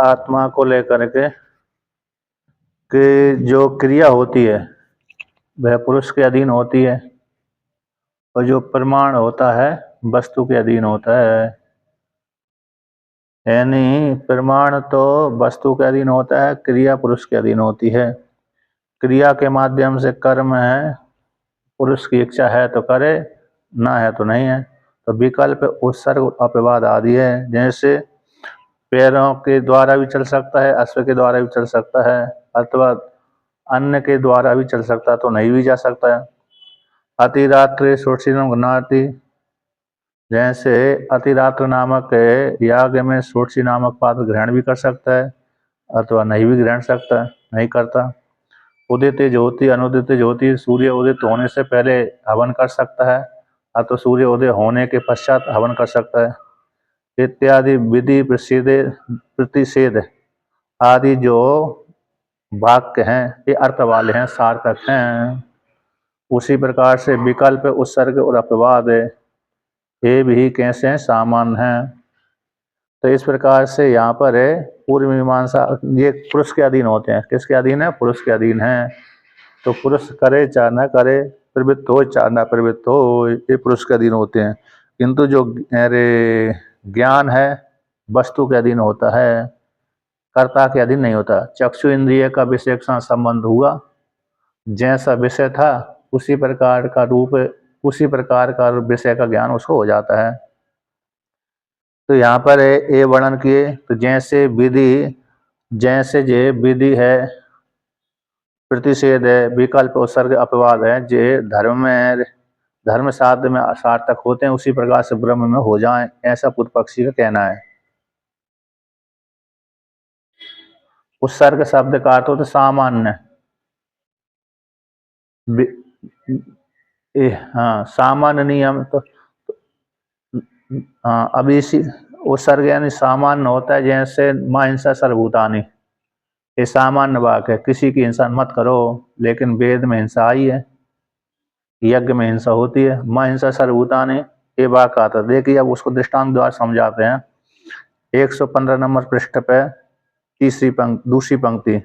आत्मा को लेकर के कि जो क्रिया होती है वह पुरुष के अधीन होती है और जो प्रमाण होता है वस्तु के अधीन होता है। यानी प्रमाण तो वस्तु के अधीन होता है, क्रिया पुरुष के अधीन होती है। क्रिया के माध्यम से कर्म है, पुरुष की इच्छा है तो करे, ना है तो नहीं है। तो विकल्प उत्सर्ग अपवाद आदि है। जैसे पैरों के द्वारा भी चल सकता है, अश्व के द्वारा भी चल सकता है, अथवा अन्य के द्वारा भी चल सकता है, तो नहीं भी जा सकता है। अतिरात्र षोडशीनम घ्नाति, जैसे अतिरात्र नामक याग में षोडशी नामक पात्र ग्रहण भी कर सकता है अथवा नहीं भी ग्रहण सकता है, नहीं करता। उदित ज्योति अनुदित ज्योति, सूर्य उदित होने से पहले हवन कर सकता है अथवा सूर्य उदय होने के पश्चात हवन कर सकता है। इत्यादि विधि प्रतिषेध आदि जो वाक्य हैं ये अर्थ वाले हैं, सार्थक हैं। उसी प्रकार से विकल्प उत्सर्ग और अपवाद ये भी कैसे हैं, सामान्य हैं। तो इस प्रकार से यहाँ पर है पूर्व मीमांसा, ये पुरुष के अधीन होते हैं। किसके अधीन है? पुरुष के अधीन है। तो पुरुष करे चाहे न करे, प्रवृत्त हो चाहे न प्रवृत्त हो, ये पुरुष के अधीन होते हैं। किंतु जो ज्ञान है वस्तु के अधीन होता है, कर्ता के अधीन नहीं होता। चक्षु इंद्रिय का विषय के साथ संबंध हुआ, जैसा विषय था उसी प्रकार का रूप, उसी प्रकार का विषय का ज्ञान उसको हो जाता है। तो यहाँ पर ये वर्णन किए, तो जैसे विधि, जैसे जे विधि है, प्रतिषेध है, विकल्प उत्सर्ग अपवाद है, जे धर्म में, धर्म साध्य में सार्थक होते हैं, उसी प्रकार से ब्रह्म में हो जाएं, ऐसा पूर्व पक्षी का कहना है। उत्सर्ग शब्द का अर्थ होता सामान्य, हाँ सामान्य नियम। तो हाँ, अब इसी उत्सर्ग यानी सामान्य होता है। जैसे मां हिंसा सर्वभूतानि, ये सामान्य वाक्य है, किसी की हिंसा मत करो, लेकिन वेद में हिंसा आई है, यज्ञ में हिंसा होती है। मां हिंसा सर्वभूतानि ये वाक्य आता है। देखिए अब उसको दृष्टांत द्वारा समझाते हैं। 115 नंबर पृष्ठ पे दूसरी पंक्ति,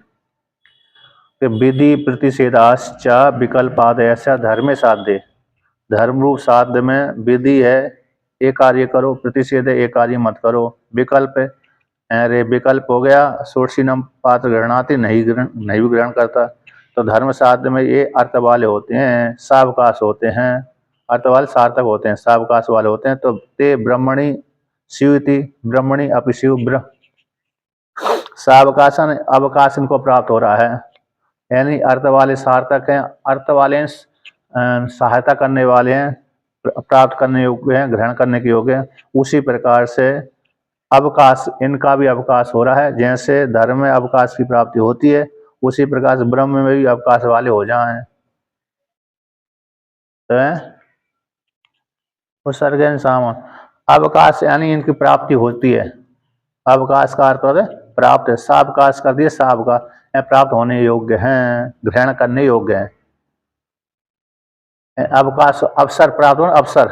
विधि प्रतिषेधाश्च विकल्पादयस्य धर्मे साध्य, धर्म रूप साध्य में विधि है ये कार्य करो, प्रतिषेध है ये कार्य मत करो। विकल्प है, अरे विकल्प हो गया षोडशीनम पात्र ग्रहणाति, नहीं भी ग्रहण करता। तो धर्म साध्य में ये अर्थ वाले होते हैं, सावकाश होते हैं, अर्थ वाले सार्थक होते हैं, सावकाश वाले होते हैं। तो ते ब्रह्मणि शिवति, ब्रह्मणि अपि शिव ब्रह्म, सावकाशन अवकाश इनको प्राप्त हो रहा है, यानी अर्थ वाले सार्थक हैं, अर्थ वाले सहायता करने वाले हैं, प्राप्त करने योग्य हैं, ग्रहण करने के योग्य हैं। उसी प्रकार से अवकाश, इनका भी अवकाश हो रहा है। जैसे धर्म में अवकाश की प्राप्ति होती है, उसी प्रकार से ब्रह्म में भी अवकाश वाले हो जाएं। उत्सर्ग सामान अवकाश यानी इनकी प्राप्ति होती है। अवकाश का अर्थ होता है प्राप्त है, सावकाश कर दिए, सावकाश प्राप्त होने योग्य हैं, ग्रहण करने योग्य हैं। अवकाश अवसर प्राप्त हो, अवसर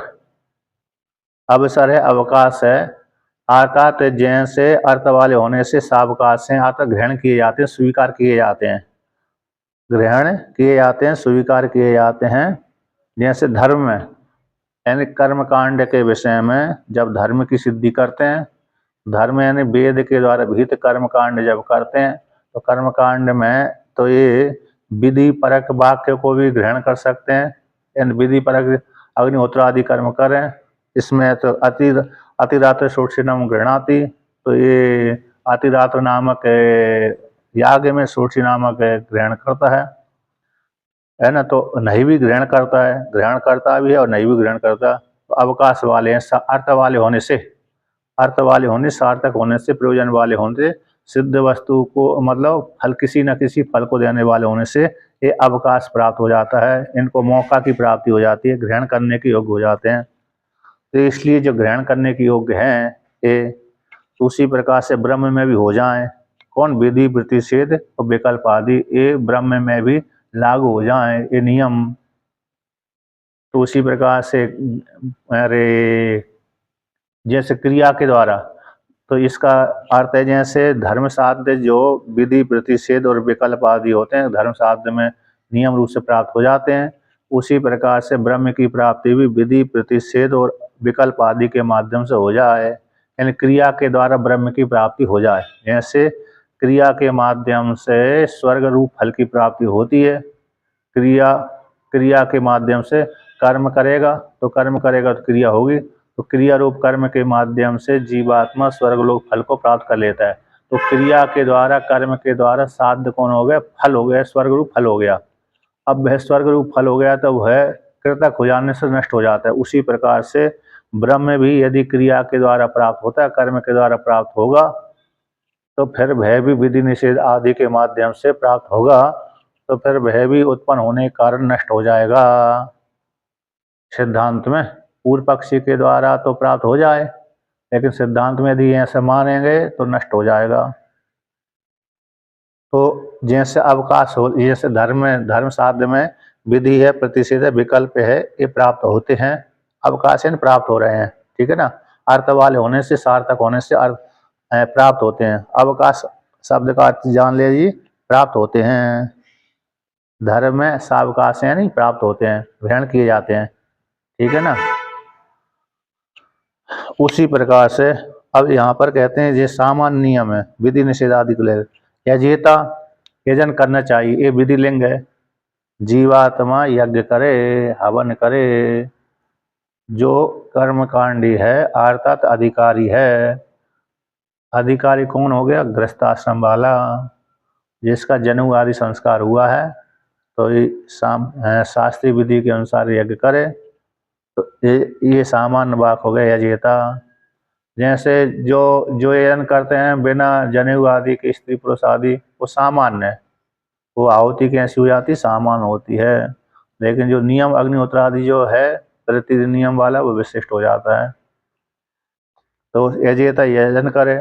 अवसर है, अवकाश है। अर्थात जैसे अर्थ वाले होने से सावकाश हैं, अर्थात ग्रहण किए जाते हैं, स्वीकार किए जाते हैं, ग्रहण किए जाते हैं, स्वीकार किए जाते हैं। जैसे धर्म में यानी कर्म कांड के विषय में जब धर्म की सिद्धि करते हैं, धर्म यानी वेद के द्वारा विहित कर्म कांड जब करते हैं, तो कर्म कांड में तो ये विधि परक वाक्य को भी ग्रहण कर सकते हैं, यानी विधि परक अग्निहोत्र आदि कर्म करें। इसमें तो अतिरात्र षोडशीनम गृह्णाति, तो ये अतिरात्र नामक याग में षोडशी नामक ग्रहण करता है ना। तो नहीं भी ग्रहण करता है, ग्रहण करता भी है और नहीं भी ग्रहण करता। तो अवकाश वाले हैं, अर्थ वाले होने से, अर्थ वाले होने, सार्थक होने से, प्रयोजन वाले होने से, सिद्ध वस्तु को मतलब फल, किसी न किसी फल को देने वाले होने से ये अवकाश प्राप्त हो जाता है, इनको मौका की प्राप्ति हो जाती है, ग्रहण करने के योग्य हो जाते हैं। तो इसलिए जो ग्रहण करने के योग्य हैं ये उसी प्रकार से ब्रह्म में भी हो जाएं। कौन? विधि प्रतिषेध और विकल्प आदि ये ब्रह्म में भी लागू हो जाएं, ये नियम। तो उसी प्रकार से अरे जैसे क्रिया के द्वारा तो इसका अर्थ है जैसे धर्म साध्य जो विधि प्रतिषेध और विकल्प आदि होते हैं, धर्म साध्य में नियम रूप से प्राप्त हो जाते हैं, उसी प्रकार से ब्रह्म की प्राप्ति भी विधि प्रतिषेध और विकल्प आदि के माध्यम से हो जाए, यानी क्रिया के द्वारा ब्रह्म की प्राप्ति हो जाए। जैसे क्रिया के माध्यम से स्वर्ग रूप फल की प्राप्ति होती है, क्रिया के माध्यम से कर्म करेगा तो क्रिया होगी, तो क्रिया रूप कर्म के माध्यम से जीवात्मा स्वर्गलोक फल को प्राप्त कर लेता है। तो क्रिया के द्वारा कर्म के द्वारा साध्य कौन हो गया? फल हो गया, स्वर्ग रूप फल हो गया। अब वह स्वर्ग रूप फल हो गया तो वह कृतक हो जाने से नष्ट हो जाता है। उसी प्रकार से ब्रह्म भी यदि क्रिया के द्वारा प्राप्त होता है, कर्म के द्वारा प्राप्त होगा, तो फिर वह भी विधि निषेध आदि के माध्यम से प्राप्त होगा, तो फिर वह भी उत्पन्न होने के कारण नष्ट हो जाएगा। सिद्धांत में पूर्व पक्षी के द्वारा तो प्राप्त हो जाए, लेकिन सिद्धांत में यदि ऐसे मानेंगे तो नष्ट हो जाएगा। तो जैसे अवकाश हो, जैसे धर्म साध्य में विधि है, प्रतिषेध है, विकल्प है, ये प्राप्त होते हैं, अवकाश है प्राप्त हो रहे हैं, ठीक है ना। अर्थ वाले होने से, सार्थक होने से अर्थ प्राप्त होते हैं। अवकाश शब्द का अर्थ जान लीजिए, प्राप्त होते हैं। धर्म में सावकाश है नहीं, प्राप्त होते हैं, ग्रहण किए जाते हैं, ठीक है ना। उसी प्रकार से अब यहाँ पर कहते हैं ये सामान्य नियम है विधि निषेध आदि को लेकर। यजेता, यजन करना चाहिए, ये विधि लिंग है। जीवात्मा यज्ञ करे, हवन करे, जो कर्मकांडी है अर्थात अधिकारी है। अधिकारी कौन हो गया? गृहस्थाश्रम वाला, जिसका जनेऊ आदि संस्कार हुआ है, तो ये शास्त्रीय विधि के अनुसार यज्ञ करे, तो ये सामान्य वाक हो गया यजेता। जैसे जो यजन करते हैं बिना जनेऊ आदि के, स्त्री पुरुष आदि, वो सामान्य है, वो आहुति कैसी हो जाती? सामान्य होती है। लेकिन जो नियम अग्निहोत्र आदि जो है प्रतिदिन नियम वाला, वो विशिष्ट हो जाता है। तो यजेता यजन करे,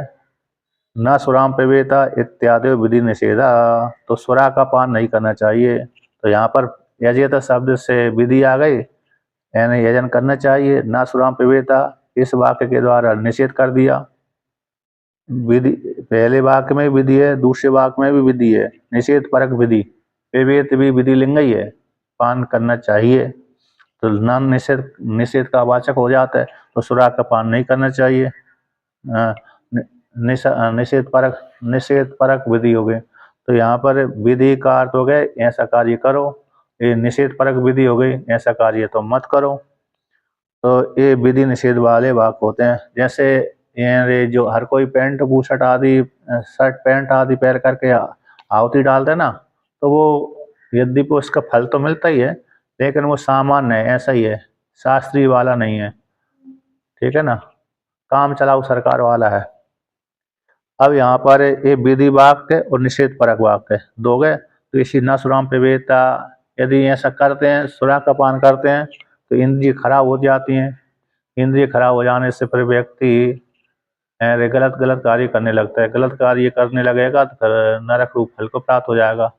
न सुराम पिबेता इत्यादि विधि निषेधा, तो सुरा का पान नहीं करना चाहिए। तो यहाँ पर यजेता शब्द से विधि आ गई, यानी यजन करना चाहिए। न सुराम पिबेता इस वाक्य के द्वारा निषेध कर दिया। विधि पहले वाक्य में विधि है, दूसरे वाक्य में भी विधि है, निषेध परक विधि। पिबेत भी विधि लिंग ही है, पान करना चाहिए, तो न निषेध का वाचक हो जाता है, तो सुरा का पान नहीं करना चाहिए। निषेध परक विधि हो गई। तो यहाँ पर विधि का अर्थ हो गए ऐसा कार्य करो, ये निषेध परक विधि हो गई, ऐसा कार्य तो मत करो। तो ये विधि निषेध वाले वाक्य होते हैं। जैसे ये जो हर कोई पैंट बूशर्ट आदि, शर्ट पैंट आदि पहन करके आहुति डालते हैं ना, तो वो यद्यपि उसका फल तो मिलता ही है, लेकिन वो सामान्य है, ऐसा ही है, शास्त्रीय वाला नहीं है, ठीक है ना, काम चलाऊ सरकार वाला है। अब यहाँ पर ये विधि वाक्य और निषेध परक वाक्य दो गए। तो इसी न सुराम प्रवेता, यदि ऐसा करते हैं, सुरा का पान करते हैं, तो इंद्रिय खराब हो जाती हैं। इंद्रिय खराब हो जाने से फिर व्यक्ति गलत कार्य करने लगता है। गलत कार्य करने लगेगा तो फिर नरक रूप फल को प्राप्त हो जाएगा।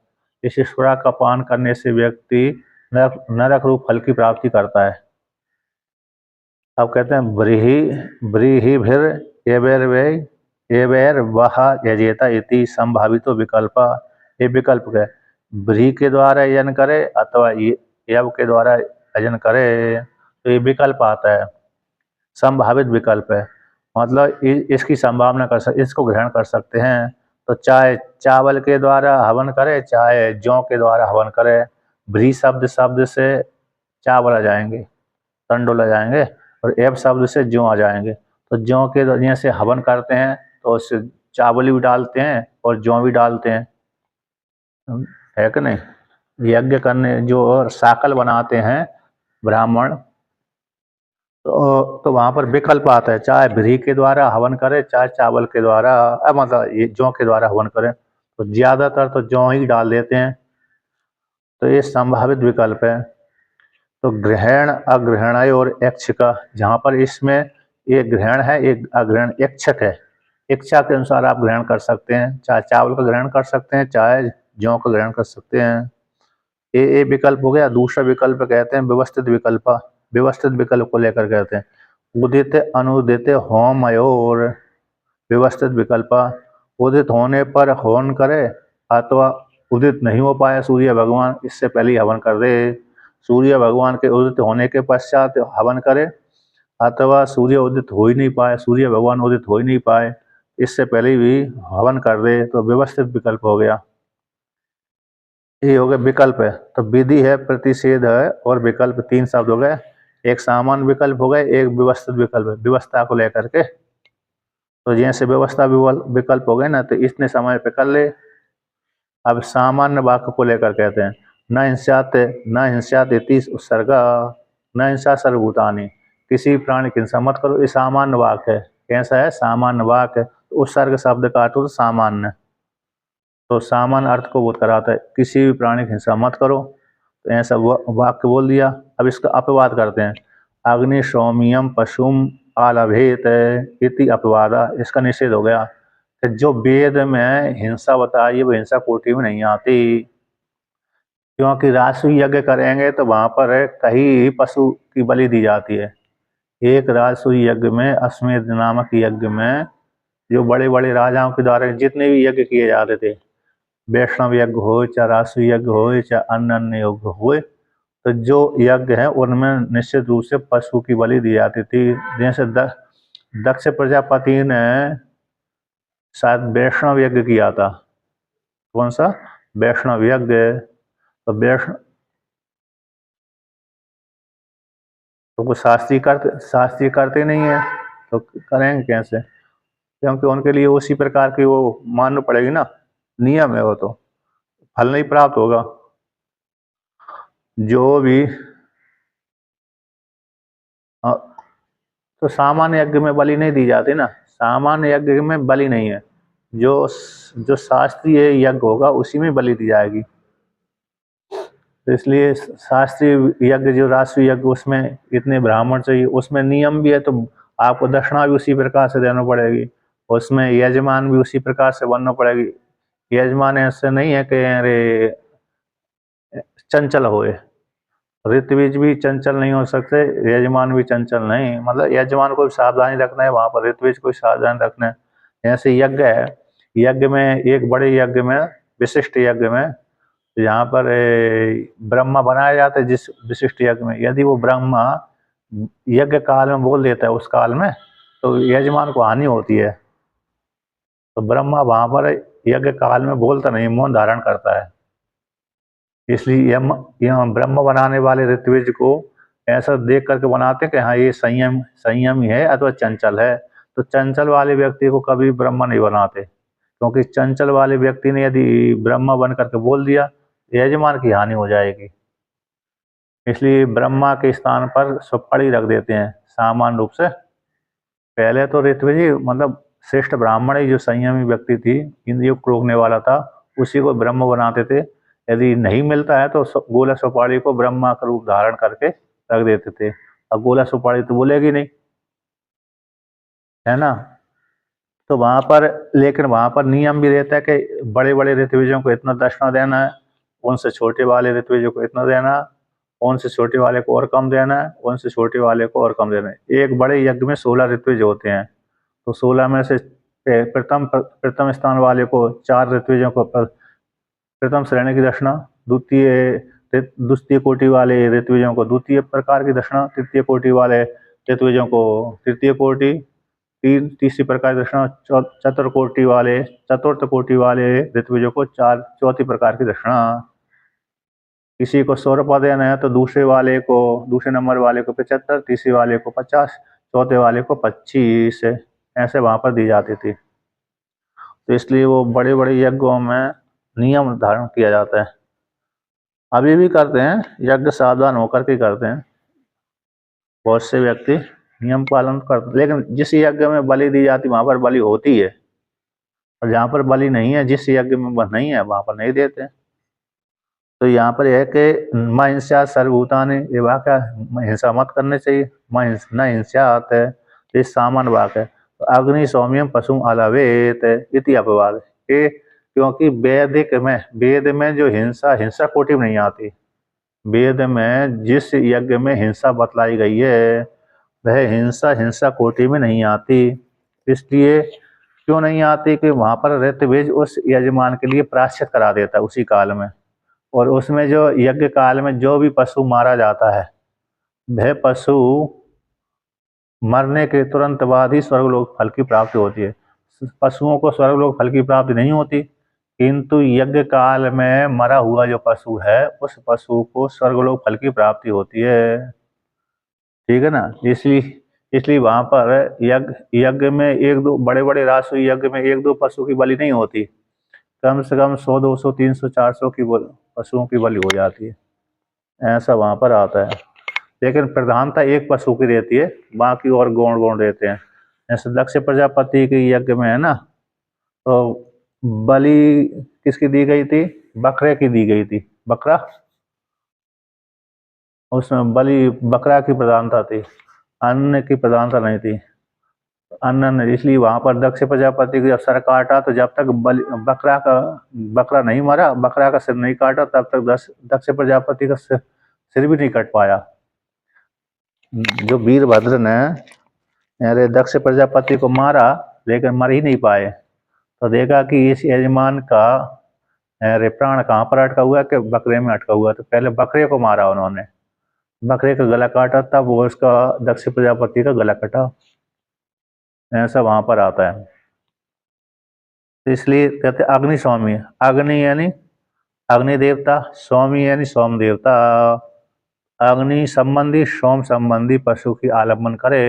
इस सुरा का पान करने से व्यक्ति नरक रूप फल की प्राप्ति करता है। अब कहते हैं व्रीहिभिर एवैर वह यजेता इति संभावितो विकल्पा, ये विकल्प है। व्रीहि के द्वारा यजन करे अथवा यव के द्वारा यजन करे, तो ये विकल्प आता है, संभावित विकल्प है, मतलब इसकी संभावना इसको ग्रहण कर सकते हैं। तो चाहे चावल के द्वारा हवन करे, चाहे जौ के द्वारा हवन करे, व्रीहि शब्द से चावल आ जाएंगे, तंडुल आ जाएंगे, और एव शब्द से जौ आ जाएंगे। तो जौ के द्वारा से हवन करते हैं तो उससे चावल भी डालते हैं और जौ भी डालते हैं, है कि नहीं। यज्ञ करने जो साकल बनाते हैं ब्राह्मण, तो वहाँ पर विकल्प आता है, चाहे व्रीहि के द्वारा हवन करे, चाहे चावल के द्वारा, मतलब ये जौ के द्वारा हवन करें, तो ज्यादातर तो जौ ही डाल देते हैं। तो ये संभावित विकल्प है। तो ग्रहण अग्रहणाय और ऐच्छिका, जहाँ पर इसमें एक ग्रहण है, एक अग्रहण ऐच्छिक है, इच्छा के अनुसार आप ग्रहण कर सकते हैं, चाहे चावल का ग्रहण कर सकते हैं, चाहे जौ का ग्रहण कर सकते हैं। ये विकल्प हो गया। दूसरा विकल्प कहते हैं व्यवस्थित विकल्प। व्यवस्थित विकल्प को लेकर कहते हैं उदित अनुदित होमयोर व्यवस्थित विकल्प उदित होने पर हवन करे अथवा उदित नहीं हो पाए सूर्य भगवान इससे पहले ही हवन कर दे। सूर्य भगवान के उदित होने के पश्चात हवन करे अथवा सूर्य उदित हो ही नहीं पाए, सूर्य भगवान उदित हो ही नहीं पाए, इससे पहले भी हवन कर दे तो व्यवस्थित विकल्प हो गया। ये हो गया विकल्प है। तो विधि है, प्रतिषेध है और विकल्प, तीन शब्द हो गए। एक सामान्य विकल्प हो गए, एक व्यवस्थित विकल्प है, व्यवस्था को लेकर के। तो जैसे व्यवस्था विकल्प हो गए ना, तो इतने समय पे कर ले। अब सामान्य वाक्य को लेकर कहते हैं न हिंस्यात इति उत्सर्गा न हिंसा सर्वभूतानि, किसी प्राणी की हिंसा मत करो। ये सामान्य वाक्य है। कैसा है? सामान्य वाक्य। उत्सर्ग शब्द का अर्थ सामान्य, तो सामान्य अर्थ को बोध कराता है, किसी भी प्राणी की हिंसा मत करो। तो ऐसा वाक्य बोल दिया। अब इसका अपवाद करते हैं। अग्नि सौम्यम पशुम आलभेत इति अपवादा, इसका निषेध हो गया कि जो वेद में हिंसा बताई वो हिंसा कोटि में नहीं आती, क्योंकि राजसूय यज्ञ करेंगे तो वहां पर कहीं पशु की बलि दी जाती है। एक राजसूय यज्ञ में, अश्वमेध नामक यज्ञ में, जो बड़े बड़े राजाओं के द्वारा जितने भी यज्ञ किए जाते थे, वैष्णव यज्ञ हो चाहे राजसूय यज्ञ हो चाहे अन्य यज्ञ हो, तो जो यज्ञ है उनमें निश्चित रूप से पशु की बलि दी जाती थी। जैसे दक्ष प्रजापति ने शायद वैष्णव यज्ञ किया था। कौन सा? वैष्णव यज्ञ। तो वैष्णव तो वो शास्त्रीय करते नहीं है, तो करेंगे कैसे? क्योंकि उनके लिए उसी प्रकार की वो मानना पड़ेगी ना, नियम है वो, तो फल नहीं प्राप्त होगा। जो भी तो सामान्य यज्ञ में बलि नहीं दी जाती ना, सामान्य यज्ञ में बलि नहीं है। जो शास्त्रीय यज्ञ होगा उसी में बलि दी जाएगी। तो इसलिए शास्त्रीय यज्ञ, जो राष्ट्रीय यज्ञ, उसमें इतने ब्राह्मण चाहिए, उसमें नियम भी है, तो आपको दक्षिणा भी उसी प्रकार से देना पड़ेगी, उसमें यजमान भी उसी प्रकार से बनना पड़ेगी। यजमान ऐसे नहीं है कि अरे चंचल होए, ऋत्विज भी चंचल नहीं हो सकते, यजमान भी चंचल नहीं, मतलब यजमान को भी सावधानी रखना है, वहां पर ऋत्विज को सावधानी रखना है। ऐसे यज्ञ है, यज्ञ में एक बड़े यज्ञ में, विशिष्ट यज्ञ में, यहाँ पर ब्रह्मा बनाया जाता है। जिस विशिष्ट यज्ञ में यदि वो ब्रह्मा यज्ञ काल में बोल देता है उस काल में, तो यजमान को हानि होती है। तो ब्रह्मा वहां पर यज्ञ काल में बोलता नहीं, मौन धारण करता है। इसलिए यह ब्रह्म बनाने वाले ऋत्विज को ऐसा देख करके बनाते हैं कि हाँ ये संयमी है अथवा चंचल है। तो चंचल वाले व्यक्ति को कभी ब्रह्मा नहीं बनाते, क्योंकि चंचल वाले व्यक्ति ने यदि ब्रह्मा बन करके बोल दिया, यजमान की हानि हो जाएगी। इसलिए ब्रह्मा के स्थान पर स्वपड़ी रख देते हैं सामान्य रूप से। पहले तो ऋत्विज मतलब श्रेष्ठ ब्राह्मण ही, जो संयमी व्यक्ति थी, इंद्रियों को रोकने वाला था, उसी को ब्रह्म बनाते थे। यदि नहीं मिलता है तो गोला सुपाड़ी को ब्रह्मा का रूप धारण करके रख देते थे। अब गोला सुपाड़ी तो बोलेगी नहीं, है ना। तो वहां पर, लेकिन वहां पर नियम भी रहता है कि बड़े बड़े ऋत्विजों को इतना दक्षिणा देना है, उनसे छोटे वाले ऋत्विजों को इतना देना, उनसे छोटे वाले को और कम देना है, उनसे छोटे वाले को और कम देना है। एक बड़े यज्ञ में 16 ऋत्विज होते हैं, तो 16 में से प्रथम स्थान वाले को 4 ऋत्विजों को प्रथम श्रेणी की दक्षिणा, द्वितीय कोटि वाले ऋत्विजों को द्वितीय प्रकार की दक्षिणा, तृतीय कोटि वाले ऋत्विजों को तृतीय कोटि, तीसरी प्रकार की दक्षिणा, चतुर्थ कोटि वाले ऋत्विजों को चौथी प्रकार की दक्षिणा। किसी को 100 रुपये देना है तो दूसरे नंबर वाले को 75, तीसरे वाले को 50, चौथे वाले को 25, ऐसे वहां पर दी जाती थी। तो इसलिए वो बड़े बड़े यज्ञों में नियम धारण किया जाता है। अभी भी करते हैं यज्ञ, सावधान होकर के करते हैं, बहुत से व्यक्ति नियम पालन करते हैं। लेकिन जिस यज्ञ में बलि दी जाती वहां पर बलि होती है, और जहाँ पर बलि नहीं है, जिस यज्ञ में नहीं है, वहां पर नहीं देते। तो यहाँ पर यह है कि म हिंसा सर्वभूतानि, ये वाक्य हिंसा मत करने चाहिए, न हिंसा आता है, ये सामान्य वाक्य है। तो अग्नि सौम्यम पशु अलवेत इति अपवाद, ये क्योंकि वेद में जो हिंसा कोटि में नहीं आती। वेद में जिस यज्ञ में हिंसा बतलाई गई है, वह हिंसा कोटि में नहीं आती। इसलिए क्यों नहीं आती कि वहाँ पर ऋतबीज उस यजमान के लिए प्रायश्चित करा देता है उसी काल में। और उसमें जो यज्ञ काल में जो भी पशु मारा जाता है, वह पशु मरने के तुरंत बाद ही स्वर्गलोक फल की प्राप्ति होती है। पशुओं को स्वर्गलोक फल की प्राप्ति नहीं होती, किंतु यज्ञ काल में मरा हुआ जो पशु है, उस पशु को स्वर्गलोक फल की प्राप्ति होती है। ठीक है ना। इसलिए इसलिए वहाँ पर यज्ञ यज्ञ में एक दो बड़े बड़े राष्ट्रीय यज्ञ में एक दो पशु की बलि नहीं होती, कम से कम 100 200 300 400 की पशुओं की बलि हो जाती है, ऐसा वहाँ पर आता है। लेकिन प्रधानता एक पशु की रहती है, बाकी और गौण गौण रहते हैं। जैसे दक्ष प्रजापति के यज्ञ में है ना, तो बलि किसकी दी गई थी? बकरे की दी गई थी। बकरा, उसमें बलि बकरा की प्रधानता थी, अन्न की प्रधानता नहीं थी। अन्न, इसलिए वहां पर दक्ष प्रजापति का जब सर काटा तो जब तक बकरा नहीं मरा, बकरा का सिर नहीं काटा, तब तक दक्ष प्रजापति का सिर भी नहीं कट पाया। जो वीरभद्र ने अरे दक्ष प्रजापति को मारा लेकिन मर ही नहीं पाए, तो देखा कि इस यजमान का अरे प्राण कहाँ पर अटका हुआ है कि बकरे में अटका हुआ है। तो पहले बकरे को मारा उन्होंने, बकरे का गला काटा, तब वो उसका दक्ष प्रजापति का गला कटा। ऐसा वहां पर आता है। तो इसलिए कहते अग्नि स्वामी, अग्नि यानी अग्नि देवता, स्वामी यानी सोम देवता। अग्नि संबंधी सोम संबंधी पशु की आलम्बन करे।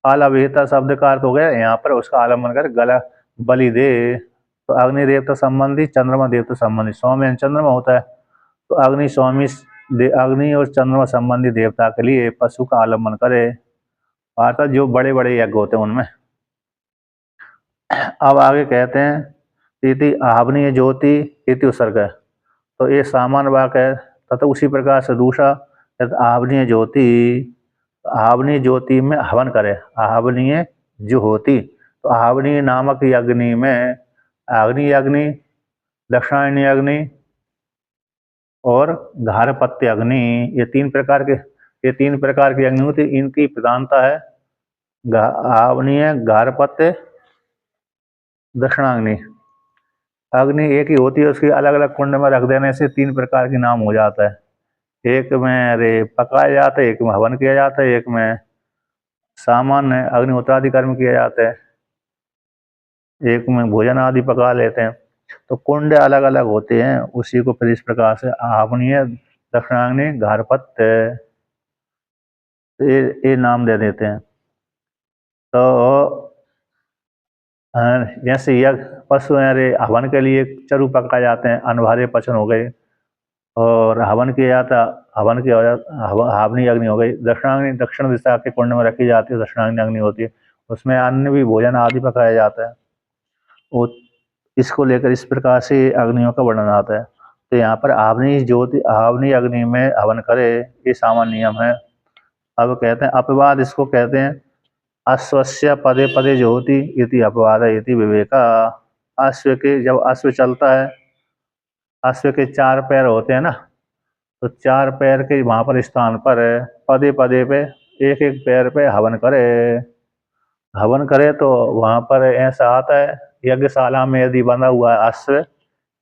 आलावेता शब्द का अर्थ हो गया यहाँ पर उसका आलम्बन करे, गला बलि दे। तो अग्नि देवता संबंधी, चंद्रमा देवता संबंधी, सोम यानी चंद्रमा होता है, तो अग्नि स्वामी अग्नि और चंद्रमा संबंधी देवता के लिए पशु का आलम्बन करे, अर्थात जो बड़े बड़े यज्ञ होते हैं उनमें। अब आगे कहते हैं इति आहवनीय ज्योति इति उसर्ग है, तो ये सामान्य वाक्य है। तथा उसी प्रकार से दूसरा आहवनीय ज्योति, आहवनीय ज्योति में हवन करे। आहवनीय ज्योति, तो आहवनीय नामक अग्नि में अग्नि अग्नि, दक्षिणायनी अग्नि और घारपत्य अग्नि, ये तीन प्रकार की अग्नि होती। इनकी प्रधानता है आवनीय, घारपत्य, दक्षिणाग्नि। अग्नि एक ही होती है, उसकी अलग अलग कुंड में रख देने से तीन प्रकार के नाम हो जाता है। एक में रे पकाया जाता है, एक में हवन किया जाता है, एक में सामान्य अग्निहोत्रादि कर्म किया जाता है, एक में भोजन आदि पका लेते हैं। तो कुंड अलग अलग होते हैं, उसी को फिर इस प्रकार से आवनीय, दक्षिणाग्नि, घारपत्य, ये नाम दे देते हैं। तो जैसे यज्ञ पशु अरे हवन के लिए चरु पकाए जाते हैं, अनभारे पचन हो गए, और हवन किया जाता, हवन किया जाता हवनी अग्नि हो गई। दक्षिणाग्नि दक्षिण दिशा के कुंड में रखी जाती है, दक्षिणाग्नि अग्नि होती है, उसमें अन्न भी भोजन आदि पकाया जाता है। वो इसको लेकर इस प्रकार से अग्नियों का वर्णन आता है। तो यहाँ पर आवनी ज्योति, आवनी अग्नि में हवन करे, ये सामान्य नियम है। अब कहते हैं अपवाद, इसको कहते हैं अश्वस्य पदे पदे ज्योति इति अपवाद इति विवेका। अश्व के, जब अश्व चलता है, अश्व के चार पैर होते हैं ना, तो चार पैर के वहाँ पर स्थान पर पदे पदे पे एक एक पैर पे हवन करे। हवन करे तो वहाँ पर ऐसा आता है, यज्ञशाला में यदि बंधा हुआ अश्व,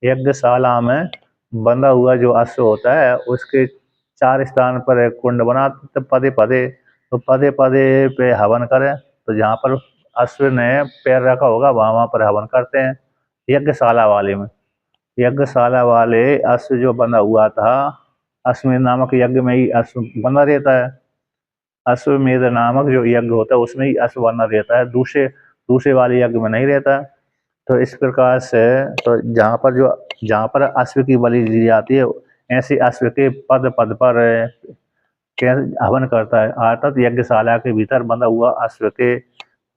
यज्ञशाला में बंधा हुआ जो अश्व होता है, उसके चार स्थान पर एक कुंड बनाते, तो पदे पदे, तो पदे पदे पे हवन करें। तो जहाँ पर अश्व ने पैर रखा होगा वहाँ पर हवन करते हैं यज्ञशाला वाले में। यज्ञशाला वाले अश्व जो बंधा हुआ था, अश्वमेध नामक यज्ञ में ही अश्व बंधा रहता है। अश्वमेध नामक जो यज्ञ होता है उसमें ही अश्व बंधा रहता है, दूसरे दूसरे वाले यज्ञ में नहीं रहता। तो इस प्रकार से, तो जहाँ पर अश्व की बलि दी जाती है, ऐसे अश्व के पद पद पर हवन करता है, अर्थात यज्ञशाला के भीतर बंधा हुआ अश्व के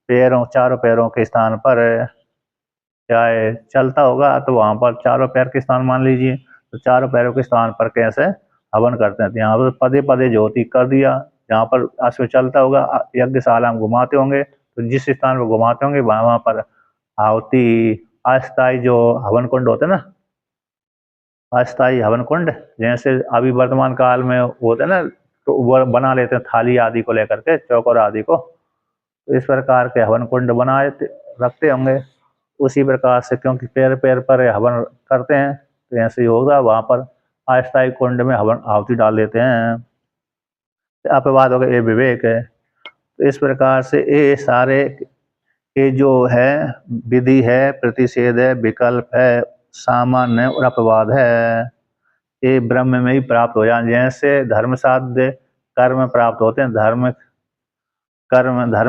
पैरों, चारों पैरों के स्थान पर चाहे चलता होगा तो वहां पर चारों पैर के स्थान मान लीजिए, तो चारों पैरों के स्थान पर कैसे हवन करते हैं। तो यहाँ पर पदे पदे ज्योति कर दिया, जहाँ पर अश्व चलता होगा यज्ञशाला में घुमाते होंगे, तो जिस स्थान पर घुमाते होंगे वहां पर आहुति, अस्थायी जो हवन कुंड होते हैं ना, अस्थायी हवन कुंड, जैसे अभी वर्तमान काल में होते हैं ना, तो वो बना लेते हैं थाली आदि को लेकर के, चौकर आदि को। तो इस प्रकार के हवन कुंड रखते होंगे, उसी प्रकार से क्योंकि पैर पैर पर हवन करते हैं तो ऐसे ही होगा, वहाँ पर अस्थायी कुंड में हवन आहुति डाल देते हैं। अपवाद हो गया, ये विवेक है। तो इस प्रकार से ये सारे ये जो है विधि है, प्रतिषेध है, विकल्प है, सामान्य और अपवाद है, ये ब्रह्म में ही प्राप्त हो जाए। जैसे धर्म साध्य कर्म प्राप्त होते हैं, धर्म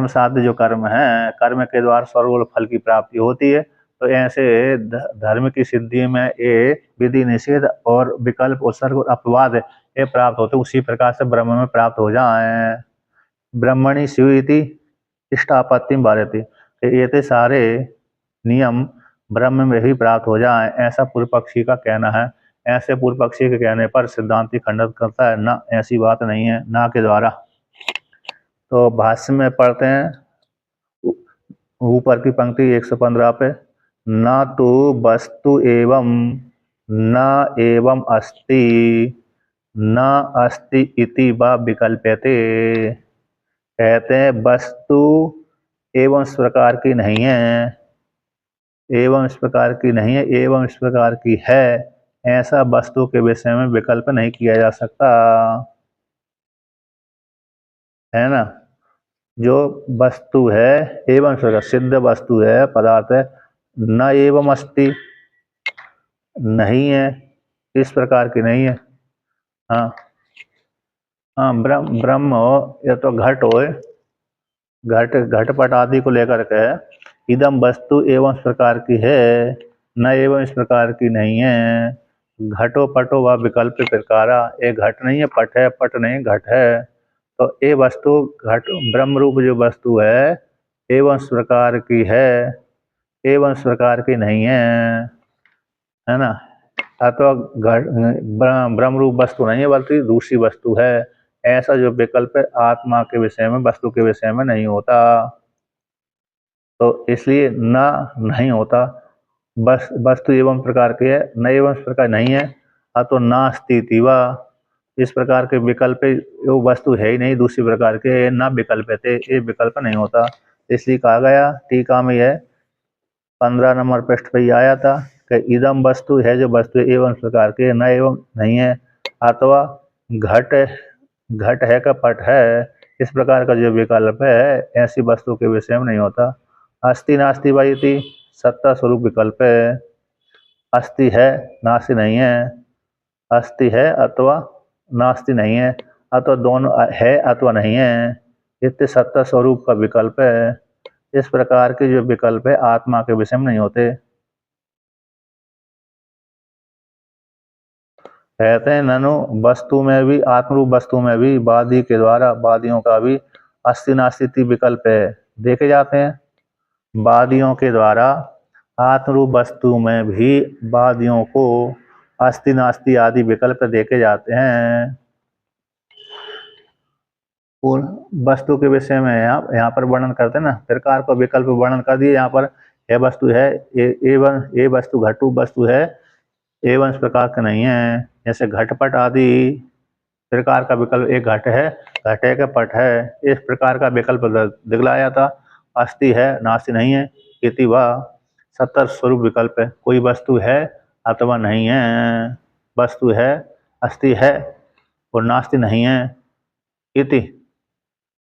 साध्य जो कर्म है, कर्म के द्वारा स्वर्ग फल की प्राप्ति होती है। तो ऐसे धर्म की सिद्धि में ये विधि निषेध और विकल्प उत्सर्ग और अपवाद ये प्राप्त होते, उसी प्रकार से ब्रह्म में प्राप्त हो जाए। ब्रह्मणि स्वीति इष्टापत्ति भारती, ये थे सारे नियम ब्रह्म में ही प्राप्त हो जाए, ऐसा पूर्व पक्षी का कहना है। ऐसे पूर्व पक्षी के कहने पर सिद्धांती खंडित करता है, ना ऐसी बात नहीं है, ना के द्वारा। तो भाष्य में पढ़ते हैं ऊपर की पंक्ति 115 पे, न तो वस्तु एवं न एवं अस्ति न अस्ति इति वा विकल्प्यते। कहते हैं वस्तु एवं इस प्रकार की नहीं है, एवं इस प्रकार की नहीं है, एवं इस प्रकार की है, ऐसा वस्तु के विषय में विकल्प नहीं किया जा सकता, है ना। जो वस्तु है एवं प्रकार सिद्ध वस्तु है, पदार्थ है, न एवं अस्ति नहीं है, इस प्रकार की नहीं है। हाँ हाँ, ब्रह्म हो या तो घट हो, घटपट आदि को लेकर के इदम वस्तु एवं इस प्रकार की है, न एवं इस प्रकार की नहीं है। घटो पटो व विकल्प प्रकारा, ये घट नहीं है पट है, पट नहीं घट है। तो ये वस्तु घट ब्रह्म रूप जो वस्तु है एवं इस प्रकार की है, एवं इस प्रकार की नहीं है ना। अथवा ब्रह्म रूप वस्तु नहीं है बल्कि दूसरी वस्तु है, ऐसा जो विकल्प आत्मा के विषय में, वस्तु के विषय में नहीं होता। तो इसलिए नहीं होता, बस वस्तु एवं प्रकार की है, न एवं इस प्रकार नहीं है। तो नास्ति वा, इस प्रकार के विकल्प वो वस्तु है ही नहीं, दूसरी प्रकार के ना विकल्प थे, ये विकल्प नहीं होता। इसलिए कहा गया टीका में यह 15 नंबर पृष्ठ पे ही आया था कि इदम वस्तु है जो वस्तु एवं प्रकार के, न एवं नहीं है। अथवा घट है का पट है, इस प्रकार का जो विकल्प है ऐसी वस्तु के विषय में नहीं होता। अस्ति नास्ति वाइति सत्ता स्वरूप विकल्प है, अस्ति है नास्ति नहीं है, अस्ति है अथवा नास्ति नहीं है, अथवा दोनों है अथवा नहीं है, इत्य सत्ता स्वरूप का विकल्प है। इस प्रकार के जो विकल्प है आत्मा के विषय में नहीं होते। कहते हैं ननु वस्तु में भी, आत्मरूप वस्तु में भी वादी के द्वारा, वादियों का भी अस्ति नास्ति विकल्प है देखे जाते हैं। वादियों के द्वारा आत्मरूप वस्तु में भी वादियों को अस्ति नास्ति आदि विकल्प देखे जाते हैं। वस्तु के विषय में यहाँ पर वर्णन करते हैं ना, प्रकार को विकल्प वर्णन कर दिए। यहाँ पर यह वस्तु है, ये वस्तु घटू वस्तु है, एवं इस प्रकार का नहीं है। जैसे घटपट आदि प्रकार का विकल्प, एक घट है, घटे का पट है, इस प्रकार का विकल्प दिखलाया था। अस्ति है नास्ति नहीं है, इति वा सत्तर स्वरूप विकल्प है, कोई वस्तु है अथवा नहीं है। वस्तु है, अस्ति है और नास्ति नहीं है, इति।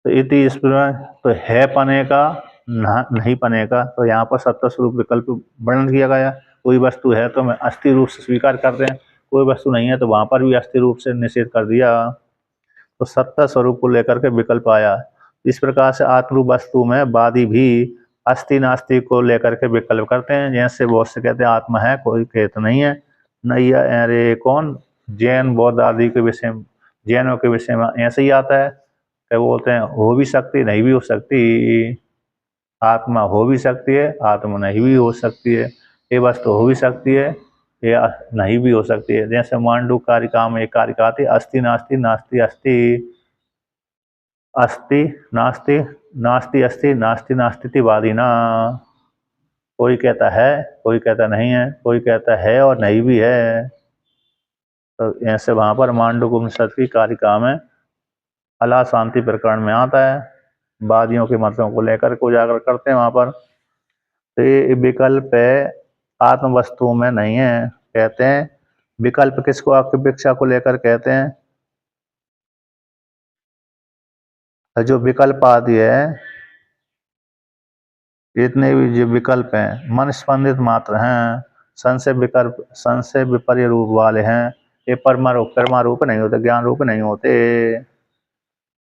तो इति इस प्रकार, तो है पने का नहीं पने का, तो यहाँ पर सत्तर स्वरूप विकल्प वर्णन किया गया। कोई वस्तु है तो मैं अस्थि रूप से स्वीकार करते हैं, कोई वस्तु नहीं है तो वहां पर भी अस्थि रूप से निषेध कर दिया। तो सत्ता स्वरूप को लेकर के विकल्प आया। इस प्रकार से आत्मरूप वस्तु में वादी भी अस्थि नास्ति को लेकर के विकल्प करते हैं। जैसे बहुत से कहते हैं आत्मा है, कोई कहते नहीं है। नहीं अरे कौन, जैन बौद्ध आदि के विषय, जैनों के विषय में ऐसे ही आता है कि बोलते हैं हो भी सकती नहीं भी हो सकती, आत्मा हो भी सकती है आत्मा नहीं भी हो सकती है, ये वस्तु हो भी सकती है या नहीं भी हो सकती है। जैसे मांडू कारिका में एक कारिका आती, अस्ति नास्ति नास्ति अस्ति, अस्ति नास्ति नास्ति अस्ति, नास्ति नास्ति वादिना। कोई कहता है, कोई कहता नहीं है, कोई कहता है और नहीं भी है। तो ऐसे वहां पर मांडू उपनिषद की कारिका में अला शांति प्रकरण में आता है, वादियों के मतों को लेकर के उजागर करते हैं वहां पर। तो ये विकल्प आत्म वस्तुओं में नहीं है। कहते हैं विकल्प किसको अपेक्षा को लेकर कहते हैं? जो विकल्प आदि है, इतने भी जो विकल्प हैं मन स्पंदित मात्र हैं, संशय विकल्प संशय विपर्य रूप वाले हैं। ये परमा रूप नहीं होते, ज्ञान रूप नहीं होते,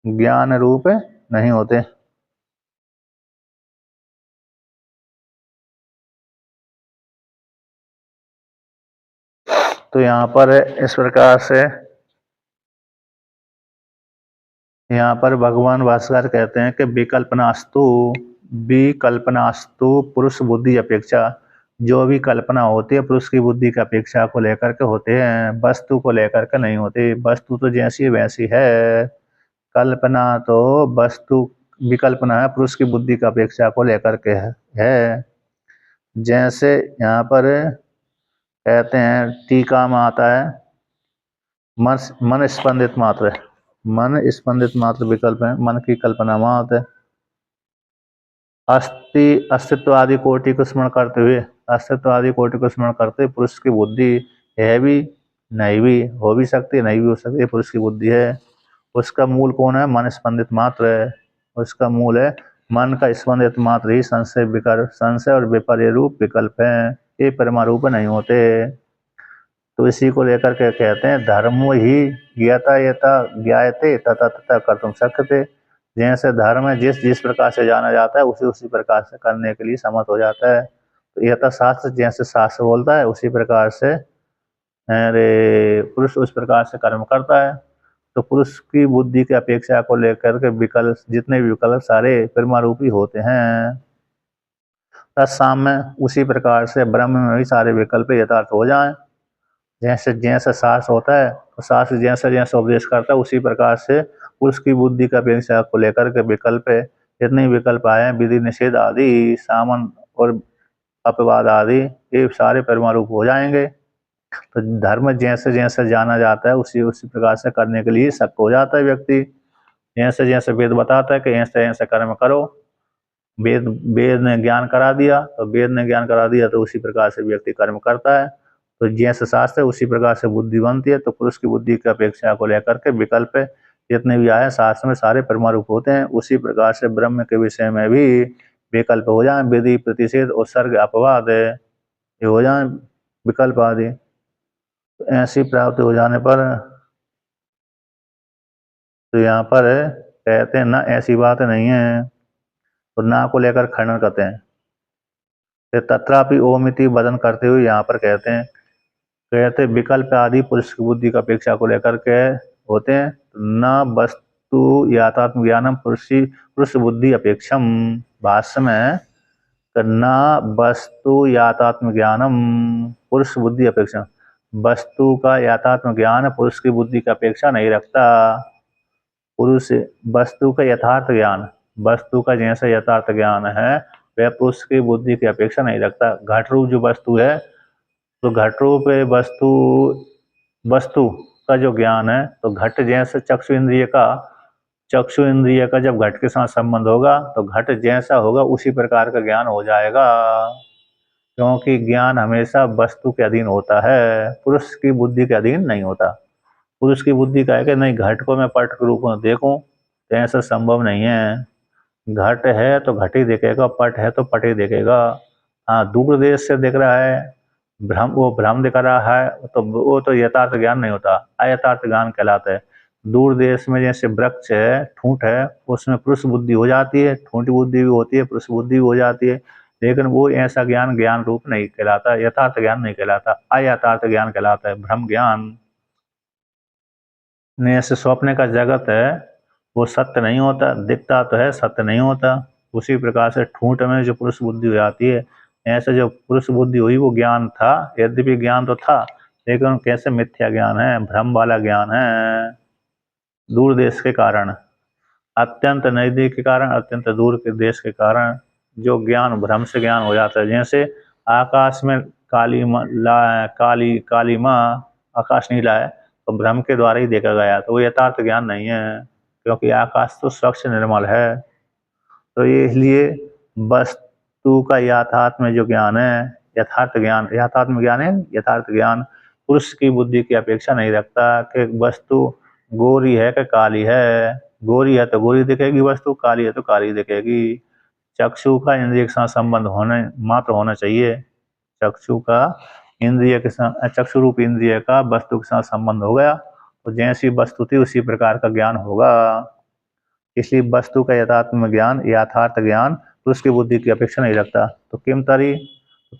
ज्ञान रूप नहीं होते। तो यहाँ पर इस प्रकार से यहाँ पर भगवान भास्कर कहते हैं कि विकल्पनास्तु पुरुष बुद्धि अपेक्षा, जो भी कल्पना होती है पुरुष की बुद्धि की अपेक्षा को लेकर के होते हैं, वस्तु को लेकर के नहीं होते। वस्तु तो जैसी वैसी है, कल्पना तो वस्तु विकल्पना है पुरुष की बुद्धि की अपेक्षा को लेकर के है। जैसे यहाँ पर कहते हैं टीका में आता है मन स्पंदित मात्र, मन स्पंदित मात्र विकल्प है, मन की कल्पना मात्र। अस्तित्व आदि कोटि को स्मरण करते हुए, अस्तित्व आदि कोटि को स्मरण करते हुए पुरुष की बुद्धि है भी नहीं भी हो भी सकती, नहीं भी हो सकती, पुरुष की बुद्धि है। उसका मूल कौन है? मन स्पंदित मात्र है। उसका मूल है मन का स्पंदित मात्र ही संशय और विपर्य रूप विकल्प है, ये परमारूप नहीं होते। तो इसी को लेकर के कहते हैं धर्म ही ज्ञाता यथा ज्ञायते तथा तथा कर्तुम शक्यते। जैसे धर्म है जिस जिस प्रकार से जाना जाता है उसी उसी प्रकार से करने के लिए समर्थ हो जाता है। तो यथा शास्त्र जैसे शास्त्र बोलता है उसी प्रकार से अरे पुरुष उस प्रकार से कर्म करता है। तो पुरुष की बुद्धि की अपेक्षा को लेकर के विकल्प, जितने भी विकल्प सारे परमारूपी होते हैं। तत्साम्य उसी प्रकार से ब्रह्म में भी सारे विकल्प यथार्थ हो जाएं। जैसे जैसे शास्त्र होता है तो शास्त्र जैसे जैसे उपदेश करता है उसी प्रकार से उसकी बुद्धि का अपेक्षा को लेकर के विकल्प है। जितने विकल्प आए विधि निषेध आदि सामन और अपवाद आदि ये सारे परमारूप हो जाएंगे। तो धर्म जैसे जैसे जाना जाता है उसी उसी प्रकार से करने के लिए शक्त हो जाता है व्यक्ति। जैसे जैसे वेद बताता है कि ऐसे ऐसे कर्म करो, वेद वेद ने ज्ञान करा दिया, तो वेद ने ज्ञान करा दिया तो उसी प्रकार से व्यक्ति कर्म करता है। तो जैसे शास्त्र उसी प्रकार से बुद्धि बनती है। तो पुरुष की बुद्धि की अपेक्षा को लेकर के विकल्प जितने भी आए शास्त्र में सारे परमारूप होते हैं। उसी प्रकार से ब्रह्म के विषय में भी विकल्प हो जाए, विधि प्रतिषेध और सर्ग अपवाद ये हो जाए विकल्प आदि। तो ऐसी प्राप्ति हो जाने पर तो यहाँ पर कहते हैं ना ऐसी बात नहीं है, और ना को लेकर खंडन करते हैं। तत्रापि ओमिति वदन करते हुए यहाँ पर कहते विकल्प आदि पुरुष की बुद्धि की अपेक्षा को लेकर के होते हैं। न वस्तु याथात्म ज्ञानम पुरुष बुद्धि अपेक्षम, भाष्य में न वस्तु याथात्म ज्ञानम पुरुष बुद्धि अपेक्षा, वस्तु का याथात्म ज्ञान पुरुष की बुद्धि की अपेक्षा नहीं रखता। पुरुष वस्तु का यथार्थ ज्ञान, वस्तु का जैसा यथार्थ ज्ञान है वह पुरुष की बुद्धि की अपेक्षा नहीं रखता। घट रूप जो वस्तु है, तो घट रूप वस्तु वस्तु का जो ज्ञान है, तो घट जैसे चक्षु इंद्रिय का जब घट के साथ संबंध होगा तो घट जैसा होगा उसी प्रकार का ज्ञान हो जाएगा। क्योंकि ज्ञान हमेशा वस्तु के अधीन होता है, पुरुष की बुद्धि के अधीन नहीं होता। पुरुष की बुद्धि का है कि नहीं घट को मैं पट के रूप में देखूं, तो ऐसा संभव नहीं है। घट है तो घट ही देखेगा, पट है तो पट ही देखेगा। हाँ, दूर देश से देख रहा है, वो भ्रम दिखा रहा है, तो वो तो यथार्थ ज्ञान नहीं होता, अयथार्थ ज्ञान कहलाता है। दूर देश में जैसे वृक्ष है, ठूंठ है, उसमें पुरुष बुद्धि हो जाती है, ठूंठ बुद्धि भी होती है, पुरुष बुद्धि भी हो जाती है, लेकिन वो ऐसा ज्ञान ज्ञान रूप नहीं कहलाता, यथार्थ ज्ञान नहीं कहलाता, अयथार्थ ज्ञान कहलाता है, भ्रम ज्ञान। जैसे स्वप्न का जगत है वो सत्य नहीं होता, दिखता तो है सत्य नहीं होता। उसी प्रकार से ठूंठ में जो पुरुष बुद्धि हो जाती है, ऐसे जो पुरुष बुद्धि हुई वो ज्ञान था, यद्यपि ज्ञान तो था लेकिन कैसे मिथ्या ज्ञान है, भ्रम वाला ज्ञान है। दूर देश के कारण, अत्यंत नजदीक के कारण, अत्यंत दूर के देश के कारण जो ज्ञान भ्रम से ज्ञान हो जाता है। जैसे आकाश में काली माँ आकाश नीला है, तो भ्रम के द्वारा ही देखा गया, तो वो यथार्थ ज्ञान नहीं है, क्योंकि आकाश तो स्वच्छ निर्मल है। तो ये इसलिए बस वस्तु का यथार्थ में जो ज्ञान है, यथार्थ ज्ञान, यथार्थ में ज्ञान है, यथार्थ ज्ञान पुरुष की बुद्धि की अपेक्षा नहीं रखता कि वस्तु गोरी है कि काली है। गोरी है तो गोरी दिखेगी वस्तु, काली है तो काली दिखेगी। चक्षु का इंद्रिय के साथ संबंध होने मात्र होना चाहिए। चक्षु का इंद्रिय के साथ, चक्षु रूप इंद्रिय का वस्तु के साथ संबंध हो गया तो जैसी वस्तु थी उसी प्रकार का ज्ञान होगा। इसलिए वस्तु का यथात्म ज्ञान, यथार्थ ज्ञान पुरुष की बुद्धि की अपेक्षा नहीं रखता। तो किमतरी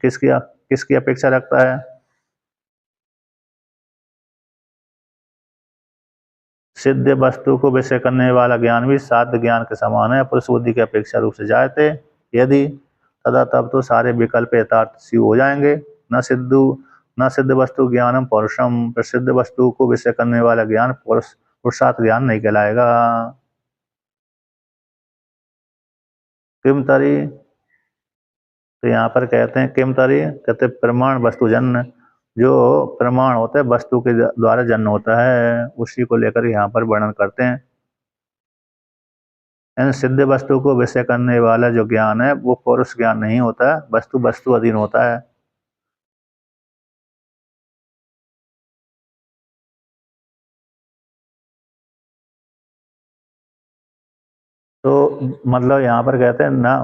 किसकी किसकी अपेक्षा रखता है? सिद्ध वस्तु को विषय करने वाला ज्ञान भी साध्य ज्ञान के समान है, पुरुष बुद्धि की अपेक्षा रूप से जायते यदि तदा तब तो सारे विकल्प यथार्थ सिद्ध हो जाएंगे। न सिद्ध वस्तु ज्ञानम पौरुषम, प्रसिद्ध वस्तु को विषय करने वाला ज्ञान पुरुषार्थ ज्ञान नहीं कहलाएगा। किमतरी, तो यहाँ पर कहते हैं किमतरी, कहते प्रमाण वस्तु जन्य, जो प्रमाण होता है वस्तु के द्वारा जन्म होता है उसी को लेकर यहाँ पर वर्णन करते हैं। इन सिद्ध वस्तु को विषय करने वाला जो ज्ञान है वो पौरुष ज्ञान नहीं होता है, वस्तु वस्तु अधीन होता है। तो मतलब यहाँ पर कहते हैं ना,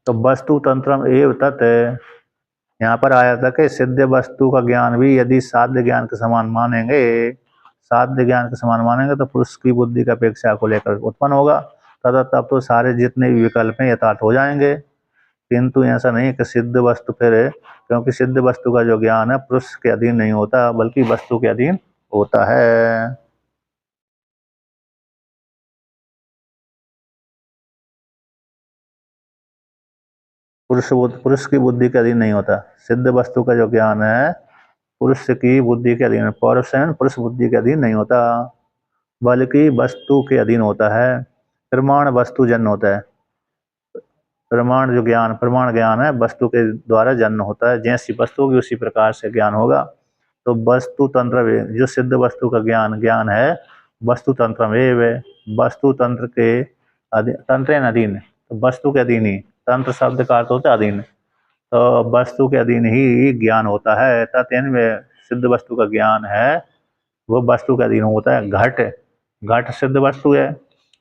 तो वस्तु तंत्रम एव तत्, यहाँ पर आया था कि सिद्ध वस्तु का ज्ञान भी यदि साध्य ज्ञान के समान मानेंगे, साध्य ज्ञान के समान मानेंगे तो पुरुष की बुद्धि की अपेक्षा को लेकर उत्पन्न होगा, तथा तब तो सारे जितने भी विकल्प हैं यथार्थ हो जाएंगे। किंतु ऐसा नहीं कि सिद्ध वस्तु फिर है, क्योंकि सिद्ध वस्तु का जो ज्ञान है पुरुष के अधीन नहीं होता बल्कि वस्तु के अधीन होता है। पुरुष की बुद्धि के अधीन नहीं होता। सिद्ध वस्तु का जो ज्ञान है पुरुष की बुद्धि के अधीन, पौरुष पुरुष बुद्धि के अधीन नहीं होता बल्कि वस्तु के अधीन होता है। प्रमाण वस्तु जन्य होता है। प्रमाण ज्ञान है वस्तु के द्वारा जन्म होता है, जैसी वस्तु होगी उसी प्रकार से ज्ञान होगा। तो वस्तु तंत्र जो सिद्ध वस्तु का ज्ञान है वस्तु तंत्र में, वस्तु तंत्र के तंत्र अधीन, तो वस्तु के अधीन ही, तंत्र शब्द का अर्थ होता है अधीन, तो वस्तु के अधीन ही ज्ञान होता है। तत्न में सिद्ध वस्तु का ज्ञान है वो वस्तु के अधीन होता है। घट, घट सिद्ध वस्तु है,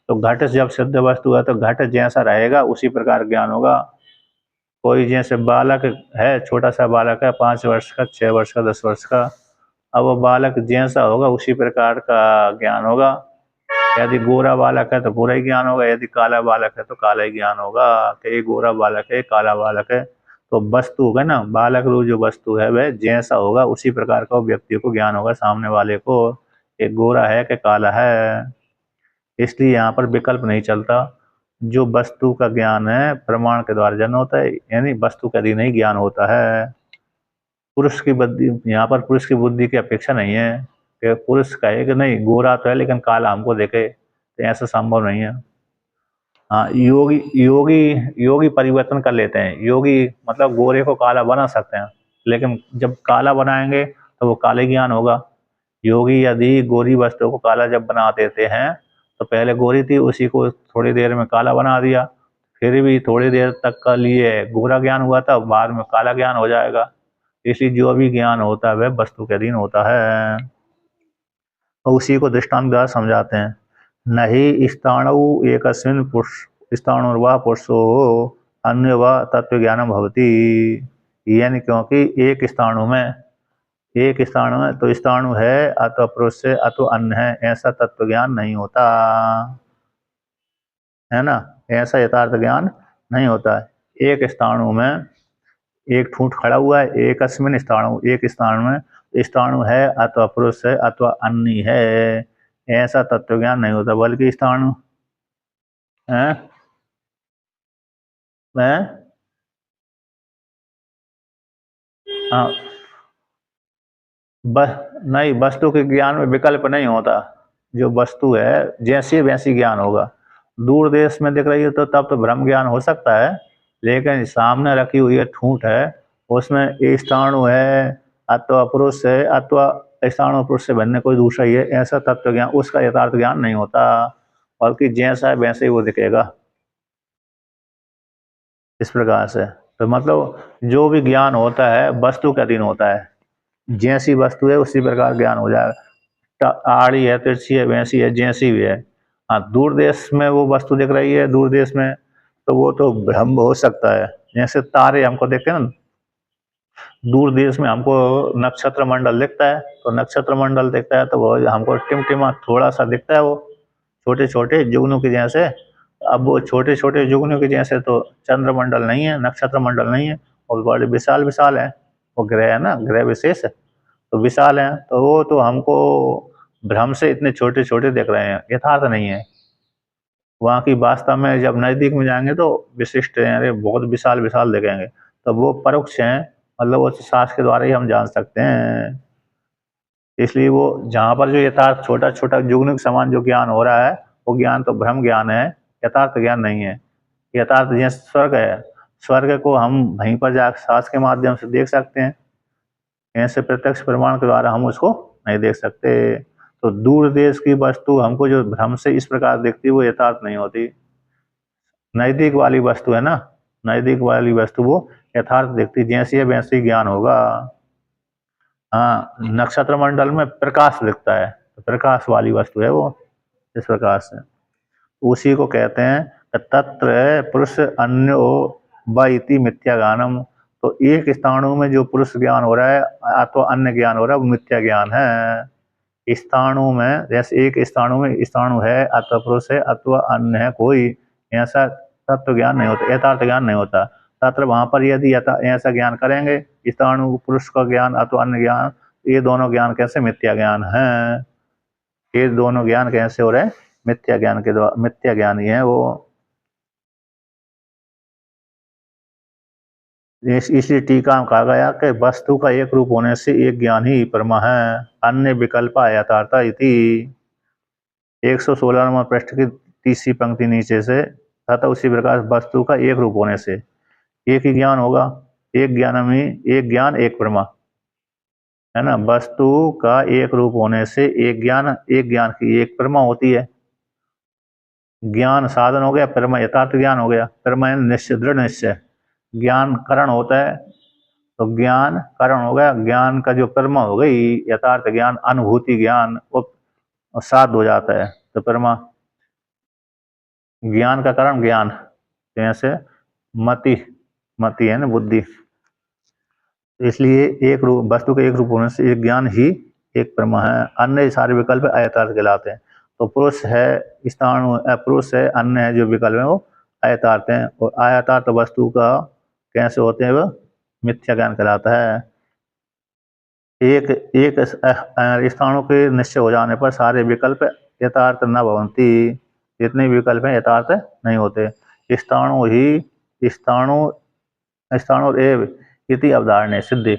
तो घट जब सिद्ध वस्तु है तो घट जैसा रहेगा उसी प्रकार ज्ञान होगा। कोई जैसे बालक है, छोटा सा बालक है, 5 वर्ष का, 6 वर्ष का, 10 वर्ष का, अब वो बालक जैसा होगा उसी प्रकार का ज्ञान होगा। यदि गोरा बालक है तो गोरा ही ज्ञान होगा, यदि काला बालक है तो काला ही ज्ञान होगा कि ये गोरा बालक है, काला बालक है। तो वस्तु होगा ना, बालक रूप जो वस्तु है वह जैसा होगा उसी प्रकार का व्यक्ति को ज्ञान होगा, सामने वाले को, एक गोरा है कि काला है। इसलिए यहाँ पर विकल्प नहीं चलता। जो वस्तु का ज्ञान है प्रमाण के द्वारा जन्म होता है, यानी वस्तु के अधीन ही ज्ञान होता है। पुरुष की बुद्धि, यहाँ पर पुरुष की बुद्धि की अपेक्षा नहीं है कि पुरुष कहे कि नहीं गोरा तो है लेकिन काला हमको देखे, तो ऐसा संभव नहीं है। हाँ, योगी योगी योगी परिवर्तन कर लेते हैं। योगी मतलब गोरे को काला बना सकते हैं, लेकिन जब काला बनाएंगे तो वो काले ज्ञान होगा। योगी यदि गोरी वस्तु को काला जब बना देते हैं तो पहले गोरी थी उसी को थोड़ी देर में काला बना दिया, फिर भी थोड़ी देर तक का लिए गोरा ज्ञान हुआ था, बाद में काला ज्ञान हो जाएगा। इसलिए जो भी ज्ञान होता है वह वस्तु के अधीन होता है। और उसी को दृष्टांत द्वारा समझाते हैं। नहीं स्थाणु एकस्मिन् स्थाणुर्वा पुरुषो अन्य व तत्व ज्ञानम भवति, यानी क्योंकि एक स्थाणु में तो स्थाणु है अथवा पुरुष से अथवा अन्य है, ऐसा तत्व ज्ञान नहीं होता है ना, ऐसा यथार्थ ज्ञान नहीं होता है। एक स्थाणु में एक ठूंठ खड़ा हुआ है, एक अस्मिन स्थाणु, एक स्थाणु में स्थाणु है अथवा पुरुष है अथवा अन्य है, ऐसा तत्व ज्ञान नहीं होता बल्कि स्थाणु है, हाँ, नहीं, वस्तु के ज्ञान में विकल्प नहीं होता। जो वस्तु है जैसी वैसी ज्ञान होगा। दूर देश में दिख रही है तो तब तो भ्रम ज्ञान हो सकता है, लेकिन सामने रखी हुई है ठूंठ है, उसमें स्थाणु है अथवा पुरुष है अथवा स्थाणु पुरुष से भिन्न कोई दूसरा ही है, ऐसा तत्व ज्ञान, उसका यथार्थ ज्ञान नहीं होता, बल्कि जैसा है वैसे ही वो दिखेगा। इस प्रकार से तो मतलब जो भी ज्ञान होता है वस्तु के अधीन होता है, जैसी वस्तु है उसी प्रकार ज्ञान हो जाएगा। आड़ी है, तिरछी है, भैंसी है, जैसी भी है। हाँ, दूर देश में वो वस्तु दिख रही है, दूर देश में, तो वो तो भ्रम हो सकता है। जैसे तारे हमको देखते हैं ना, दूर देश में हमको नक्षत्र मंडल दिखता है, तो नक्षत्र मंडल दिखता है तो वो हमको टिमटिमा थोड़ा सा दिखता है, वो छोटे छोटे जुगनू के जैसे। अब वो छोटे छोटे जुगनू के जैसे तो चंद्रमंडल नहीं है, नक्षत्र मंडल नहीं है, और बड़े विशाल विशाल है। वो ग्रह है ना, ग्रह विशेष है, तो विशाल है, तो वो तो हमको भ्रम से इतने छोटे छोटे दिख रहे हैं, यथार्थ नहीं है। वहाँ की वास्तव में जब नजदीक में जाएंगे तो विशिष्ट हैं, अरे बहुत विशाल विशाल दिखेंगे, तो वो परोक्ष हैं, मतलब वो शास्त्र के द्वारा ही हम जान सकते हैं। इसलिए वो जहाँ पर जो यथार्थ छोटा छोटा जुगनू के समान जो ज्ञान हो रहा है, वो ज्ञान तो भ्रम ज्ञान है, यथार्थ ज्ञान नहीं है। यथार्थ जैसे स्वर्ग है, स्वर्ग को हम वहीं पर जाकर शास्त्र के माध्यम से देख सकते हैं, ऐसे प्रत्यक्ष प्रमाण के द्वारा हम उसको नहीं देख सकते। तो दूर देश की वस्तु हमको जो भ्रम से इस प्रकार दिखती है, वो यथार्थ नहीं होती। नजदीक वाली वस्तु है ना, नजदीक वाली वस्तु वो यथार्थ दिखती, जैसी है वैसी ज्ञान होगा। हाँ, नक्षत्र मंडल में प्रकाश दिखता है, तो प्रकाश वाली वस्तु है वो, इस प्रकार से उसी को कहते हैं तत्र पुरुष अन्यो व इति मिथ्या ज्ञानम। तो एक स्थानों में जो पुरुष ज्ञान हो रहा है अथवा अन्य ज्ञान हो रहा है, वो मिथ्या ज्ञान है। स्थानों में जैसे एक स्थानों में स्थाणु है अथवा पुरुष है अथवा अन्य है कोई, ऐसा तत्व ज्ञान नहीं होता, यथार्थ ज्ञान नहीं होता। तत्र वहां पर यदि ऐसा ज्ञान करेंगे, स्थाणु पुरुष का ज्ञान अथवा अन्य ज्ञान, ये दोनों ज्ञान कैसे मिथ्या ज्ञान है। ये दोनों ज्ञान कैसे हो रहे हैं, मिथ्या ज्ञान के द्वारा, मिथ्या ज्ञान ही है वो। इसलिए टीका में कहा गया कि वस्तु का एक रूप होने से एक ज्ञान ही परमा है, अन्य विकल्प यथार्था इति। 116 नंबर पृष्ठ की तीसरी पंक्ति नीचे से, तथा उसी प्रकार वस्तु का एक रूप होने से एक ही ज्ञान होगा, एक ज्ञान में एक ज्ञान एक परमा, है ना। वस्तु का एक रूप होने से एक ज्ञान की एक परमा होती है। ज्ञान साधन हो गया, परमा यथार्थ ज्ञान हो गया। परमा निश्चय, दृढ़ निश्चय। ज्ञान करण होता है, तो ज्ञान कारण हो गया, ज्ञान का जो परमा हो गई यथार्थ ज्ञान, अनुभूति ज्ञान, वो साध हो जाता है। तो परमा ज्ञान का कारण ज्ञान, जैसे मति, मति है ना, बुद्धि। इसलिए एक रूप, वस्तु के एक रूप होने से एक ज्ञान ही एक परमा है, अन्य सारे विकल्प अयथार्थ कहलाते हैं। तो पुरुष है, स्थान पुरुष है, अन्य है जो विकल्प है वो अयथार्थ है, और अयथार्थ वस्तु का कैसे होते हैं, वह मिथ्या ज्ञान कहलाता है। एक एक स्थानों के निश्चय हो जाने पर सारे विकल्प यथार्थ न भवंती, जितने विकल्प हैं यथार्थ नहीं होते। स्थाणु ही स्थाणु स्थाणु एव इति अवधारणा सिद्धि।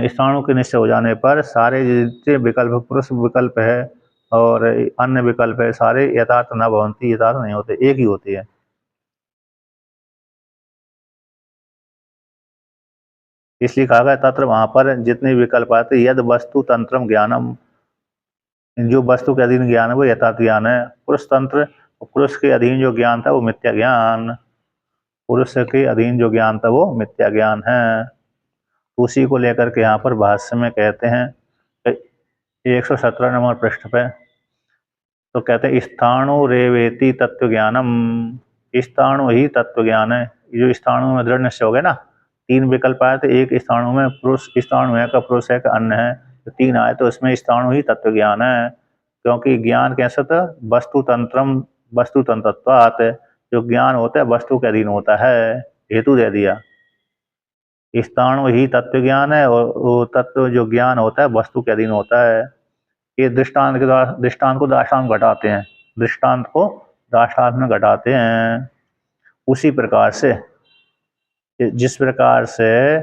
स्थाणु के निश्चय हो जाने पर सारे जितने विकल्प, पुरुष विकल्प है और अन्य विकल्प है, सारे यथार्थ न भवंती, यथार्थ नहीं होते, एक ही होती है। इसलिए कहा गया तत्र वहां पर जितने विकल्प आते, यद वस्तु तंत्रम ज्ञानम, जो वस्तु के अधीन ज्ञान है वो यथार्थ ज्ञान है। पुरुष तंत्र, पुरुष के अधीन जो ज्ञान था वो मिथ्या ज्ञान, पुरुष के अधीन जो ज्ञान था वो मिथ्या ज्ञान है। उसी को लेकर के यहाँ पर भाष्य में कहते हैं 117 नंबर पृष्ठ पे, तो कहते हैं स्थाणु रेवेति तत्व ज्ञानम। स्थाणु ही तत्व ज्ञान है। जो स्थाणु में दृढ़ निश्चय हो गया ना, तीन विकल्प आए थे, एक स्थाणु में पुरुष स्थाणु है का, पुरुष है का, अन्य है, तो तीन आए, तो इसमें स्थाणु ही तत्व ज्ञान है। क्योंकि ज्ञान कैसा था, वस्तु तंत्रम, वस्तु तंत्रत्वात्, जो ज्ञान होता है वस्तु के अधीन होता है, हेतु दे दिया। स्थाणु ही तत्व ज्ञान है, और वो तत्व जो ज्ञान होता है वस्तु के अधीन होता है। ये दृष्टांत के द्वारा, दृष्टांत को दाष्टान्त घटाते हैं, दृष्टांत को दाष्टान्त में घटाते हैं। उसी प्रकार से जिस प्रकार से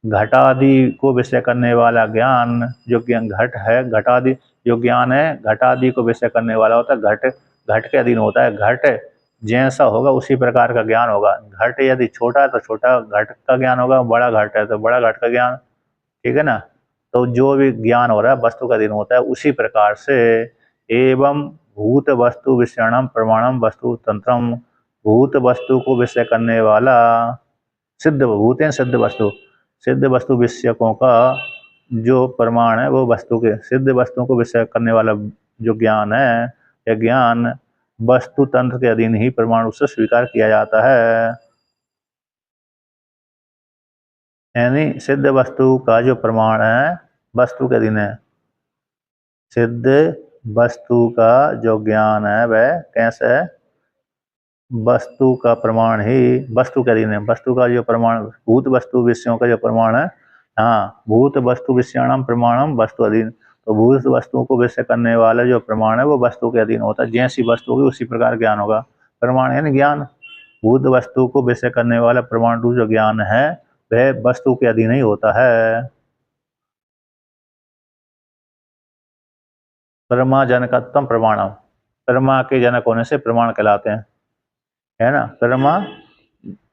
घटादि को विषय करने वाला ज्ञान, जो ज्ञान घट है, घटादि जो ज्ञान है घटादि को विषय करने वाला होता है, घट घट के अधीन होता है। घट जैसा होगा उसी प्रकार का ज्ञान होगा। घट यदि छोटा है तो छोटा घट का ज्ञान होगा, बड़ा घट है तो बड़ा घट का ज्ञान, ठीक है ना। तो जो भी ज्ञान हो रहा है वस्तु का अधीन होता है, उसी प्रकार से एवं भूत वस्तु विषयणम प्रमाणम वस्तु तंत्रम, भूत वस्तु को विषय करने वाला सिद्ध भूतेन सिद्ध वस्तु, सिद्ध वस्तु विषयकों का जो प्रमाण है वो वस्तु के सिद्ध वस्तुओं को विषय करने वाला जो ज्ञान है, यह ज्ञान वस्तु तंत्र के अधीन ही प्रमाण रूप से स्वीकार किया जाता है। यानी सिद्ध वस्तु का जो प्रमाण है वस्तु के अधीन है। सिद्ध वस्तु का जो ज्ञान है वह कैसे है, वस्तु का प्रमाण ही वस्तु के अधीन है। वस्तु का जो प्रमाण भूत वस्तु विषयों का जो प्रमाण है, हाँ, भूत वस्तु विषयाणाम प्रमाणम वस्तु अधीन, तो भूत वस्तुओं को विषय करने वाला जो प्रमाण है वो वस्तु के अधीन होता है। जैसी वस्तु होगी उसी प्रकार ज्ञान होगा। प्रमाण यानी ज्ञान, भूत वस्तु को विषय करने वाला प्रमाण रूप जो ज्ञान है वह वस्तु के अधीन ही होता है। परमा जनकत्वम प्रमाणम, परमा के जनक होने से प्रमाण कहलाते हैं, है ना। परमा,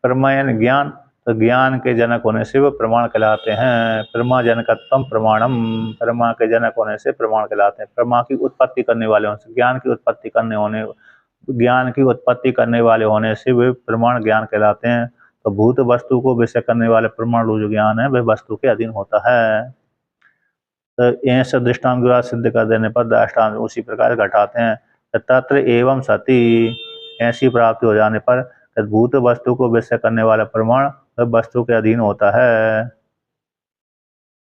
परमा यानी ज्ञान, तो ज्ञान के जनक होने से वो प्रमाण कहलाते हैं। परमा जनकत्वम प्रमाणम, परमा के जनक होने से प्रमाण कहलाते हैं। परमा की उत्पत्ति करने वाले होने से, ज्ञान की उत्पत्ति करने होने, ज्ञान की उत्पत्ति करने वाले होने से वे प्रमाण ज्ञान कहलाते हैं। तो भूत वस्तु को विषय करने वाले प्रमाण रूप जो ज्ञान है वह वस्तु के अधीन होता है। तो ऐसा दृष्टांत द्वारा सिद्ध कर देने पर दृष्टांत उसी प्रकार घटाते हैं। तत्र एवं सती, ऐसी प्राप्ति हो जाने पर भूत वस्तु को विषय करने वाला प्रमाण वस्तु के अधीन होता है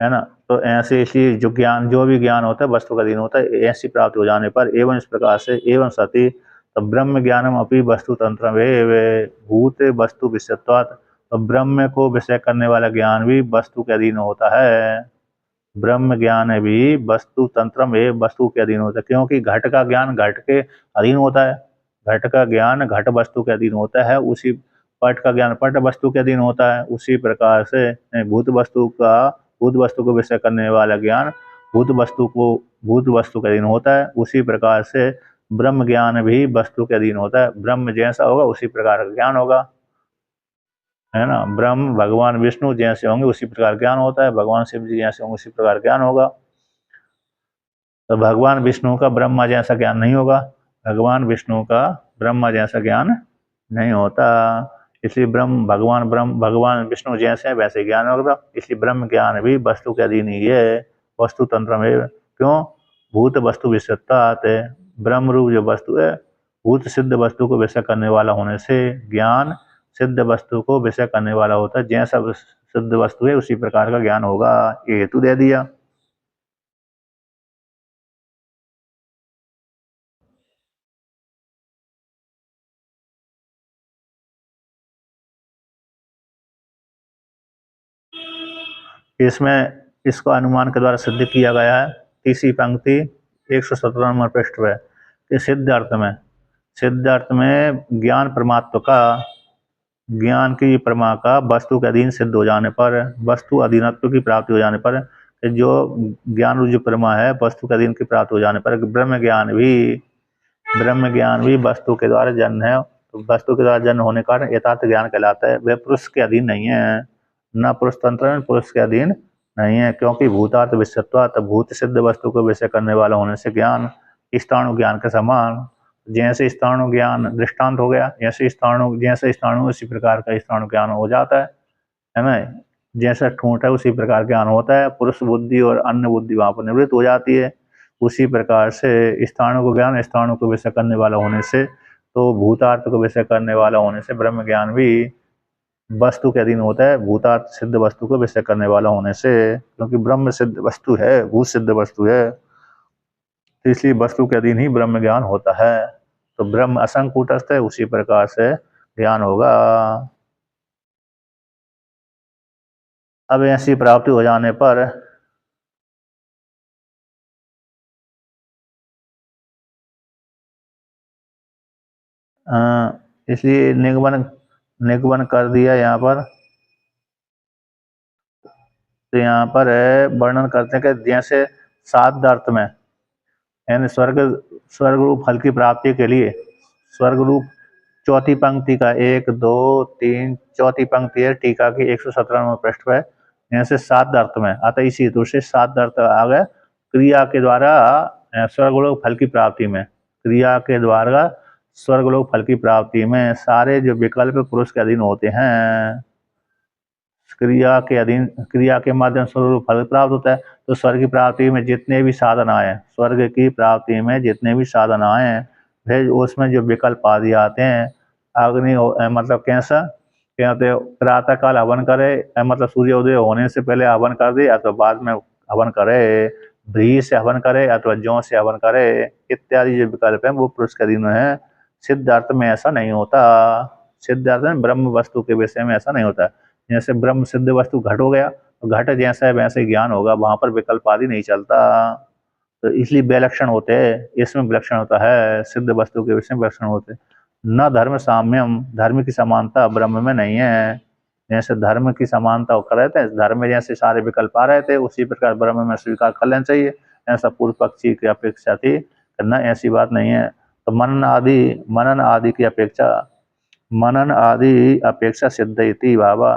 ना। तो ऐसे इसलिए जो ज्ञान, जो भी ज्ञान होता है वस्तु का अधीन होता है। ऐसी प्राप्ति हो जाने पर एवं इस प्रकार से एवं सती, तो ब्रह्म ज्ञानम अपनी वस्तु तंत्र वे भूत वस्तु विषयत्वात्, तो ब्रह्म को विषय करने वाला ज्ञान भी वस्तु के अधीन होता है। ब्रह्म ज्ञान भी वस्तु तंत्र में वस्तु के अधीन होता है, क्योंकि घट का ज्ञान घट के अधीन होता है। घट का ज्ञान घट वस्तु के अधीन होता है, उसी पट का ज्ञान पट वस्तु के अधीन होता है। उसी प्रकार से भूत वस्तु का, भूत वस्तु को विषय करने वाला ज्ञान भूत वस्तु के अधीन होता है। उसी प्रकार से ब्रह्म ज्ञान भी वस्तु के अधीन होता है। ब्रह्म जैसा होगा उसी प्रकार का ज्ञान होगा, है ना। ब्रह्म भगवान विष्णु जैसे होंगे उसी प्रकार ज्ञान होता है, भगवान शिव जी जैसे होंगे उसी प्रकार ज्ञान होगा। तो भगवान विष्णु का ब्रह्मा जैसा ज्ञान नहीं होगा, भगवान विष्णु का ब्रह्मा जैसा ज्ञान नहीं होता। इसलिए भगवान विष्णु जैसे वैसे ज्ञान होगा। इसलिए ब्रह्म ज्ञान भी वस्तु के अधीन ही है, वस्तु तंत्र में। क्यों? भूत वस्तु विषयत्वात्, ब्रह्म रूप जो वस्तु है भूत सिद्ध वस्तु को विषय करने वाला होने से ज्ञान सिद्ध वस्तु को विषय करने वाला होता है। जैसा सिद्ध वस्तु है उसी प्रकार का ज्ञान होगा। ये हेतु दे दिया। इसमें इसको अनुमान के द्वारा सिद्ध किया गया है। तीसरी पंक्ति 117 नंबर पृष्ठ पे कि सिद्ध अर्थ में ज्ञान परमात्म का, ज्ञान की परमा का वस्तु के अधीन सिद्ध हो जाने पर, वस्तु अधीनत्व की प्राप्ति हो जाने पर, जो ज्ञान जो परमा है वस्तु के अधीन की प्राप्ति हो जाने पर ब्रह्म ज्ञान भी वस्तु के द्वारा जन्म है। तो वस्तु के द्वारा जन्म होने का कारण यथार्थ ज्ञान कहलाता है। वह पुरुष के अधीन नहीं है, न पुरुष तंत्र में पुरुष के अधीन नहीं है, क्योंकि भूतार्थ विषयत्वात्, भूत सिद्ध वस्तु को विषय करने वाला होने से ज्ञान स्थाणु ज्ञान के समान, जैसे स्थाणु ज्ञान दृष्टांत हो गया, जैसे स्थाणु उसी प्रकार का स्थाणु ज्ञान हो जाता है ना। जैसा ठूंठ है उसी प्रकार ज्ञान होता है। पुरुष बुद्धि और अन्य बुद्धि वहां पर निवृत्त हो जाती है। उसी प्रकार से स्थाणु को ज्ञान स्थाणु को विषय करने वाला होने से, तो भूतार्थ को विषय करने वाला होने से ब्रह्म ज्ञान भी वस्तु के अधीन होता है, भूतार्थ सिद्ध वस्तु को विषय करने वाला होने से। क्योंकि ब्रह्म सिद्ध वस्तु है, भूत सिद्ध वस्तु है, तो इसलिए वस्तु के अधीन ही ब्रह्म ज्ञान होता है। तो ब्रह्म असंकूटस्थ है, उसी प्रकार से ज्ञान होगा। अब ऐसी प्राप्ति हो जाने पर इसलिए निगमन कर दिया यहाँ पर। तो यहाँ पर वर्णन करते हैं कि जैसे सात अर्थ में, यानी स्वर्ग रूप फल की प्राप्ति के लिए, स्वर्ग रूप चौथी पंक्ति का 1 2 3 चौथी पंक्ति है टीका की 117 नंबर पृष्ठ पर। जैसे सात अर्थ में अतः इसी हेतु से सात अर्थ आ गए क्रिया के द्वारा स्वर्गलोक फल की प्राप्ति में, क्रिया के द्वारा स्वर्गलोक फल की प्राप्ति में सारे जो विकल्प पुरुष के अधीन होते हैं। क्रिया के माध्यम से स्वर्ग फल प्राप्त होता है। तो स्वर्ग की प्राप्ति में जितने भी साधन आए, स्वर्ग की प्राप्ति में जितने भी साधन आए वे उसमें जो विकल्प आदि आते हैं, अग्नि मतलब कैसा कहते प्रातः काल हवन करे, मतलब सूर्योदय होने से पहले हवन कर दे, अथवा बाद में हवन करे, व्रीहि से हवन करे अथवा जौ से हवन करे, इत्यादि जो विकल्प है वो पुरुष के अधीन है। सिद्धार्थ में ऐसा नहीं होता। सिद्धार्थ में ब्रह्म वस्तु के विषय में ऐसा नहीं होता। जैसे ब्रह्म सिद्ध वस्तु घट हो गया, तो घट जैसा है वैसे ज्ञान होगा, वहां पर विकल्प आदि नहीं चलता। तो इसलिए विलक्षण होते हैं, इसमें विलक्षण होता है, सिद्ध वस्तु के विषय में विलक्षण होते। न धर्म साम्यम, धर्म की समानता ब्रह्म में नहीं है। जैसे धर्म की समानता कर रहे थे, धर्म में जैसे सारे विकल्प आ रहे थे, उसी प्रकार ब्रह्म में स्वीकार कर लेना चाहिए, ऐसा पूर्व पक्षी की अपेक्षा थी, करना ऐसी बात नहीं है। तो मनन आदि अपेक्षा सिद्ध इति भावा।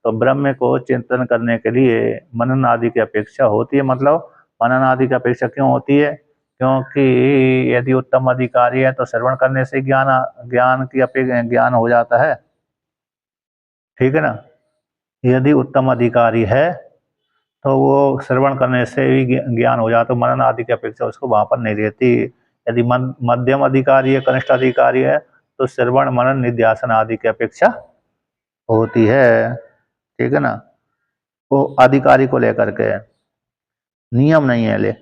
तो ब्रह्म को चिंतन करने के लिए मनन आदि की अपेक्षा होती है। मतलब मनन आदि की अपेक्षा क्यों होती है? क्योंकि यदि उत्तम अधिकारी है तो श्रवण करने से ज्ञान हो जाता है, ठीक है ना। यदि उत्तम अधिकारी है तो वो श्रवण करने से भी ज्ञान हो जाता है, मनन आदि की अपेक्षा उसको वहां पर नहीं रहती। यदि मध्यम अधिकारी है, कनिष्ठ अधिकारी है, तो श्रवण मनन निध्यासन आदि की अपेक्षा होती है, ठीक है ना। वो अधिकारी को लेकर के नियम नहीं है ले,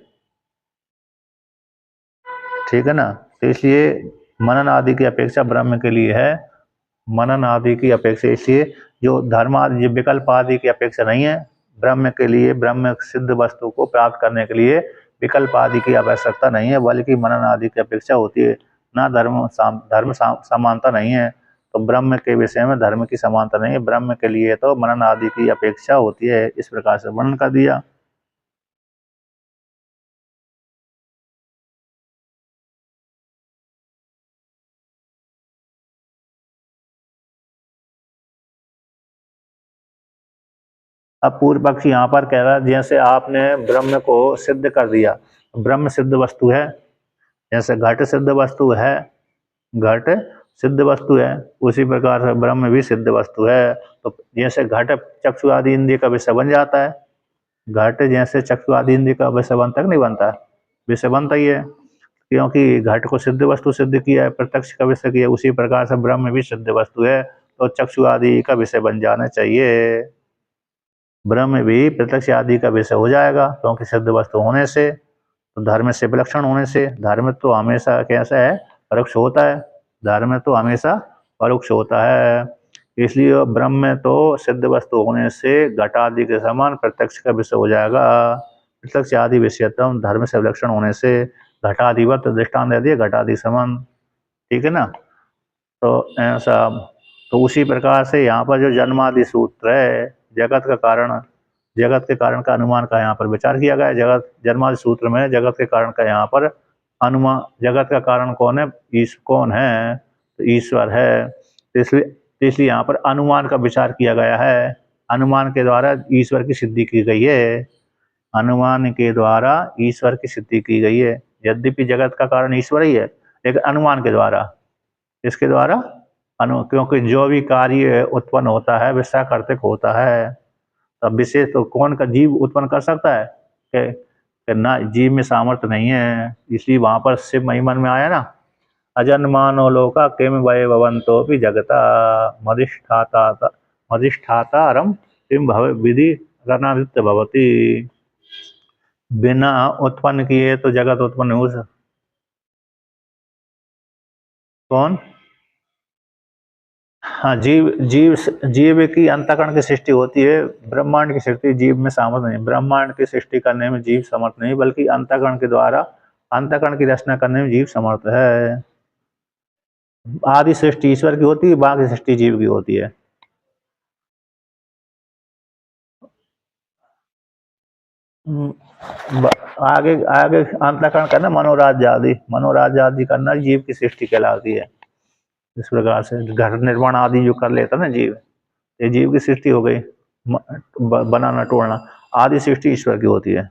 ठीक है ना। तो इसलिए मनन आदि की अपेक्षा ब्रह्म के लिए है। मनन आदि की अपेक्षा इसलिए जो धर्म आदि विकल्प आदि की अपेक्षा नहीं है ब्रह्म के लिए। ब्रह्म सिद्ध वस्तु को प्राप्त करने के लिए विकल्प आदि की आवश्यकता नहीं है, बल्कि मनन आदि की अपेक्षा होती है। ना समानता नहीं है, तो ब्रह्म के विषय में धर्म की समानता नहीं है, ब्रह्म के लिए तो मनन आदि की अपेक्षा होती है। इस प्रकार से वर्णन कर दिया। अब पूर्व पक्षी यहाँ पर कह रहा है, जैसे आपने ब्रह्म को सिद्ध कर दिया, ब्रह्म सिद्ध वस्तु है, जैसे घट सिद्ध वस्तु है, घट सिद्ध वस्तु है, उसी प्रकार से ब्रह्म भी सिद्ध वस्तु है। तो जैसे घट चक्षु आदि इंद्रिय का विषय बन जाता है, घट जैसे चक्षु आदि इंद्रिय का विषय बनता है, नहीं बनता, विषय बनता ही है, क्योंकि घट को सिद्ध वस्तु सिद्ध किया है, प्रत्यक्ष का विषय किया। उसी प्रकार से ब्रह्म भी सिद्ध वस्तु है, तो चक्षु आदि का विषय बन जाना चाहिए। ब्रह्म भी प्रत्यक्ष आदि का विषय हो जाएगा, क्योंकि सिद्ध वस्तु होने से, तो धर्म से विलक्षण होने से। धर्म तो हमेशा कैसा है? परोक्ष होता है, धर्म तो हमेशा परोक्ष होता है। इसलिए ब्रह्म तो सिद्ध वस्तु होने से घटादि के समान प्रत्यक्ष का विषय हो जाएगा। प्रत्यक्ष आदि विषयत्म धर्म से विलक्षण होने से घटादिवत दृष्टांत दे दिए, घटादि समान, ठीक है ना। तो ऐसा, तो उसी प्रकार से यहाँ पर जो जन्मादि सूत्र है, जगत के कारण का अनुमान का यहाँ पर विचार किया गया है। जगत जन्मादि सूत्र में जगत के कारण का यहाँ पर अनुमान, जगत का कारण कौन है? कौन है? तो ईश्वर है। तो इसलिए यहाँ पर अनुमान का विचार किया गया है। अनुमान के द्वारा ईश्वर की सिद्धि की गई है, अनुमान के द्वारा ईश्वर की सिद्धि की गई है। यद्यपि जगत का कारण ईश्वर ही है, लेकिन अनुमान के द्वारा, इसके द्वारा क्योंकि जो भी कार्य उत्पन्न होता है विषय कर्तक होता है। तब विशेष तो कौन का जीव उत्पन्न कर सकता है? कि ना, जीव में सामर्थ्य नहीं है। इसलिए वहां पर शिव महिमन में आया ना, अजन्मानो लोका किम वै भवन्तो भी जगता मधिष्ठातारम किम भव विधि रणादित्य भवती। बिना उत्पन्न किए तो जगत उत्पन्न हो सकता? कौन? हाँ, जीव की अंतःकरण की सृष्टि होती है, ब्रह्मांड की सृष्टि जीव में सामर्थ्य नहीं। ब्रह्मांड की सृष्टि करने में जीव समर्थ नहीं, बल्कि अंतःकरण के द्वारा अंतःकरण की रचना करने में जीव समर्थ है। आदि सृष्टि ईश्वर की होती है, बाकी सृष्टि जीव की होती है। आगे आगे अंतःकरण करना मनोराज्य आदि करना जीव की सृष्टि कहलाती है। इस प्रकार से घर निर्माण आदि जो कर लेता ना जीव, ये जीव की सृष्टि हो गई। बनाना तोड़ना आदि सृष्टि ईश्वर की होती है।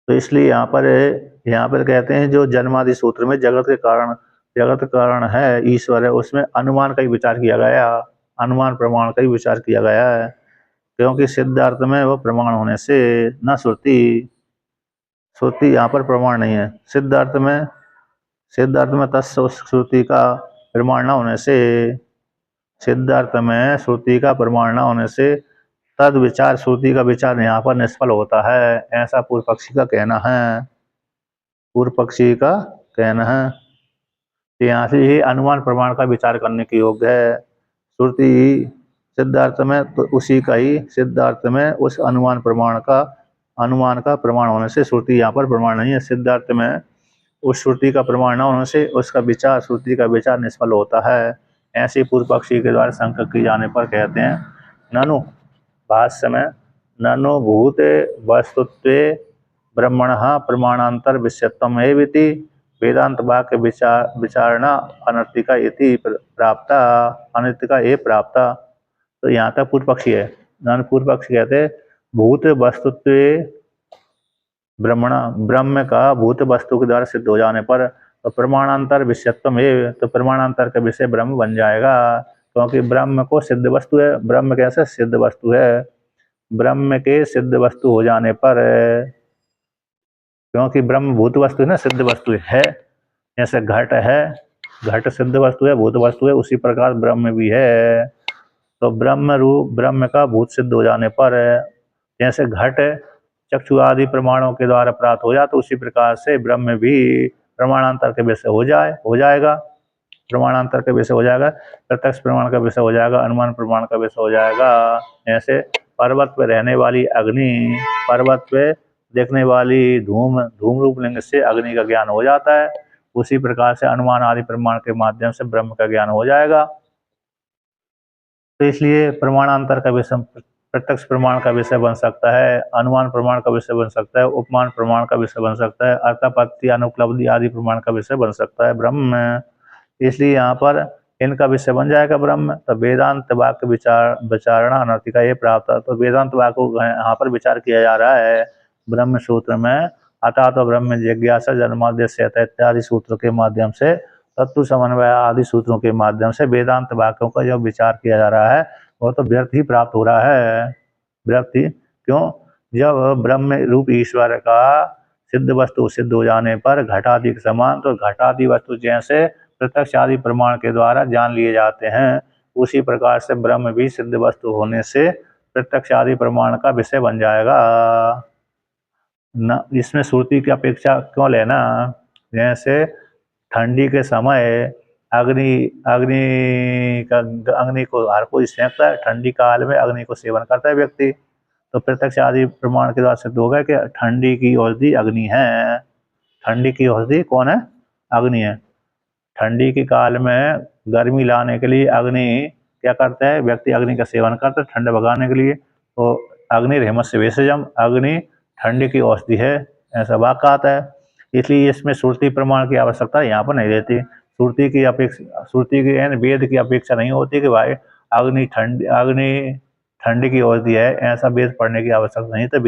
तो इसलिए यहाँ पर कहते हैं जो जन्मादि सूत्र में जगत कारण है ईश्वर है, उसमें अनुमान का ही विचार किया गया, अनुमान प्रमाण का ही विचार किया गया है। क्योंकि सिद्धार्थ में वो प्रमाण होने से न श्रुति, श्रुति यहाँ पर प्रमाण नहीं है। सिद्धार्थ में तस्य उस श्रुति का प्रमाण न होने से, सिद्धार्थ में श्रुति का प्रमाण न होने से तद विचार, श्रुति का विचार यहाँ पर निष्फल होता है, ऐसा पूर्व पक्षी का कहना है। पूर्व पक्षी का कहना है यहाँ से ही अनुमान प्रमाण का विचार करने के योग्य है। श्रुति सिद्धार्थ में तो उसी का ही, सिद्धार्थ में उस अनुमान का प्रमाण होने से श्रुति यहाँ पर प्रमाण नहीं है। सिद्धार्थ में उस श्रुति का प्रमाण न होने से उसका विचार, श्रुति का विचार निष्फल होता है। ऐसे पूर्व पक्षी के द्वारा शंका की जाने पर कहते हैं ननु भाष्य में ननु भूत वस्तुत्वे ब्रह्मणः प्रमाणांतर विषयत्वम एविति वेदांत वाक्य विचारणा अनर्थिका इति प्राप्ता, अनर्थिका ये प्राप्ता। तो यहाँ तक पूर्व पक्षी है। पूर्व पक्षी कहते हैं भूत वस्तुत्वे ब्रह्मणा, ब्रह्म का भूत वस्तु के द्वारा सिद्ध हो जाने पर तो प्रमाणांतर विषयत्वम है, तो प्रमाणांतर का विषय ब्रह्म बन जाएगा, क्योंकि ब्रह्म को सिद्ध वस्तु है। ब्रह्म कैसे सिद्ध वस्तु है, ब्रह्म के सिद्ध वस्तु हो जाने पर, क्योंकि ब्रह्म भूत वस्तु है ना, सिद्ध वस्तु है। जैसे घट है, घट सिद्ध वस्तु है, भूत वस्तु है, उसी प्रकार ब्रह्म भी है। तो ब्रह्म रूप, ब्रह्म का भूत सिद्ध हो जाने पर जैसे घट चक्षु आदि प्रमाणों के द्वारा प्राप्त हो जाए, तो उसी प्रकार से ब्रह्म भी प्रमाणांतर के विषय हो जाएगा, प्रमाणांतर के विषय हो जाएगा, प्रत्यक्ष प्रमाण का विषय हो जाएगा, अनुमान प्रमाण का विषय हो जाएगा। ऐसे पर्वत पे रहने वाली अग्नि, पर्वत पे देखने वाली धूम रूप लिंग से अग्नि का ज्ञान हो जाता है, उसी प्रकार से अनुमान आदि प्रमाण के माध्यम से ब्रह्म का ज्ञान हो जाएगा। तो इसलिए प्रमाणांतर का विषय प्रत्यक्ष प्रमाण का विषय बन सकता है, अनुमान प्रमाण का विषय बन सकता है, उपमान प्रमाण का विषय बन सकता है, अर्थापत्ति अनुपलब्धि आदि प्रमाण का विषय बन सकता है ब्रह्म में। इसलिए यहाँ पर इनका विषय बन जाएगा ब्रह्म। तो वेदांत वाक्य विचारणा अनर्थिका ये प्राप्त है। तो वेदांत वाक्य को यहाँ पर विचार किया जा रहा है ब्रह्म सूत्र में। अतः तो ब्रह्म जिज्ञासा जन्माद्यस्य इत्यादि सूत्रों के माध्यम से, तत्व समन्वय आदि सूत्रों के माध्यम से वेदांत वाक्यों का जो विचार किया जा रहा है वो तो व्यर्थ ही प्राप्त हो रहा है। व्यर्थ ही क्यों? जब ब्रह्म रूप ईश्वर का सिद्ध वस्तु सिद्ध हो जाने पर घटादि के समान, तो घटादि वस्तु जैसे प्रत्यक्ष आदि प्रमाण के द्वारा जान लिए जाते हैं, उसी प्रकार से ब्रह्म भी सिद्ध वस्तु होने से प्रत्यक्ष आदि प्रमाण का विषय बन जाएगा। न इसमें श्रुति की अपेक्षा क्यों लेना? जैसे ठंडी के समय अग्नि को हर कोई सेंकता है, ठंडी काल में अग्नि को सेवन करता है व्यक्ति। तो प्रत्यक्ष आदि प्रमाण के द्वारा सिद्ध होगा कि ठंडी की औषधि अग्नि है। ठंडी की औषधि कौन है? अग्नि है। ठंडी के काल में गर्मी लाने के लिए अग्नि क्या करता है? व्यक्ति अग्नि का सेवन करता है ठंड भगाने के लिए। तो अग्नि हिमस्य भेषजम, अग्नि ठंडी की औषधि है, ऐसा वाक्य आता है। इसलिए इसमें श्रुति प्रमाण की आवश्यकता यहाँ पर नहीं रहती। श्रुति की वेद की अपेक्षा नहीं होती कि भाई अग्नि ठंडी की औषधि है, ऐसा वेद पढ़ने की आवश्यकता नहीं। तो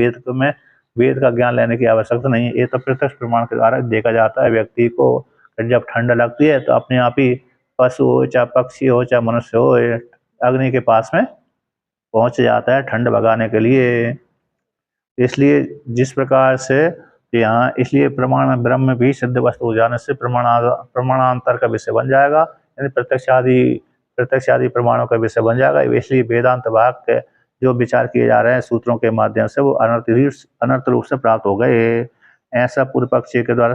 वेद का ज्ञान लेने की आवश्यकता नहीं है। ये तो प्रत्यक्ष प्रमाण के द्वारा देखा जाता है। व्यक्ति को जब ठंड लगती है तो अपने आप ही पशु हो, चाहे पक्षी हो, चाहे मनुष्य हो, अग्नि के पास में पहुंच जाता है ठंड भगाने के लिए। इसलिए जिस प्रकार से यहाँ, इसलिए प्रमाण ब्रह्म भी सिद्ध वस्तु हो जाने से प्रमाणांतर का विषय बन जाएगा, यानी प्रत्यक्ष आदि प्रमाणों का विषय बन जाएगा। इसलिए वेदांत वाक्य जो विचार किए जा रहे हैं सूत्रों के माध्यम से, वो अनर्थ रूप से प्राप्त हो गए। ऐसा पूर्व पक्षी के द्वारा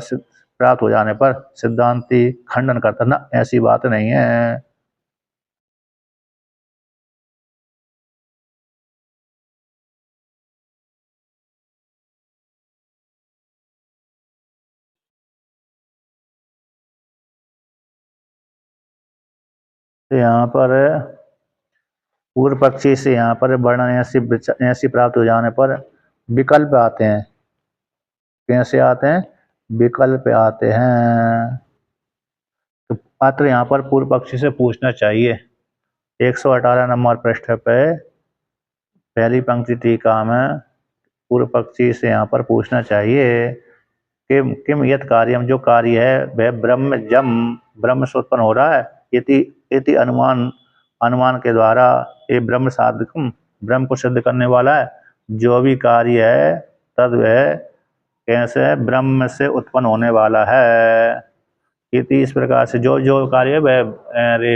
प्राप्त हो जाने पर सिद्धांती खंडन करता ना, ऐसी बात नहीं है। तो यहाँ पर पूर्व पक्षी से यहाँ पर वर्णन ऐसी प्राप्त हो जाने पर विकल्प आते हैं। कैसे आते हैं? विकल्प आते हैं। तो पात्र यहाँ पर पूर्व पक्षी से पूछना चाहिए। 118 नंबर पृष्ठ पे पहली पंक्ति टीका में पूर्व पक्षी से यहाँ पर पूछना चाहिए कि किम यत कार्यम, जो कार्य है वह ब्रह्म से उत्पन्न हो रहा है। इति अनुमान के द्वारा ये ब्रह्म साधकम ब्रह्म को सिद्ध करने वाला है। जो भी कार्य है तद वह कैसे है, ब्रह्म से उत्पन्न होने वाला है। इति इस प्रकार से जो जो कार्य है वह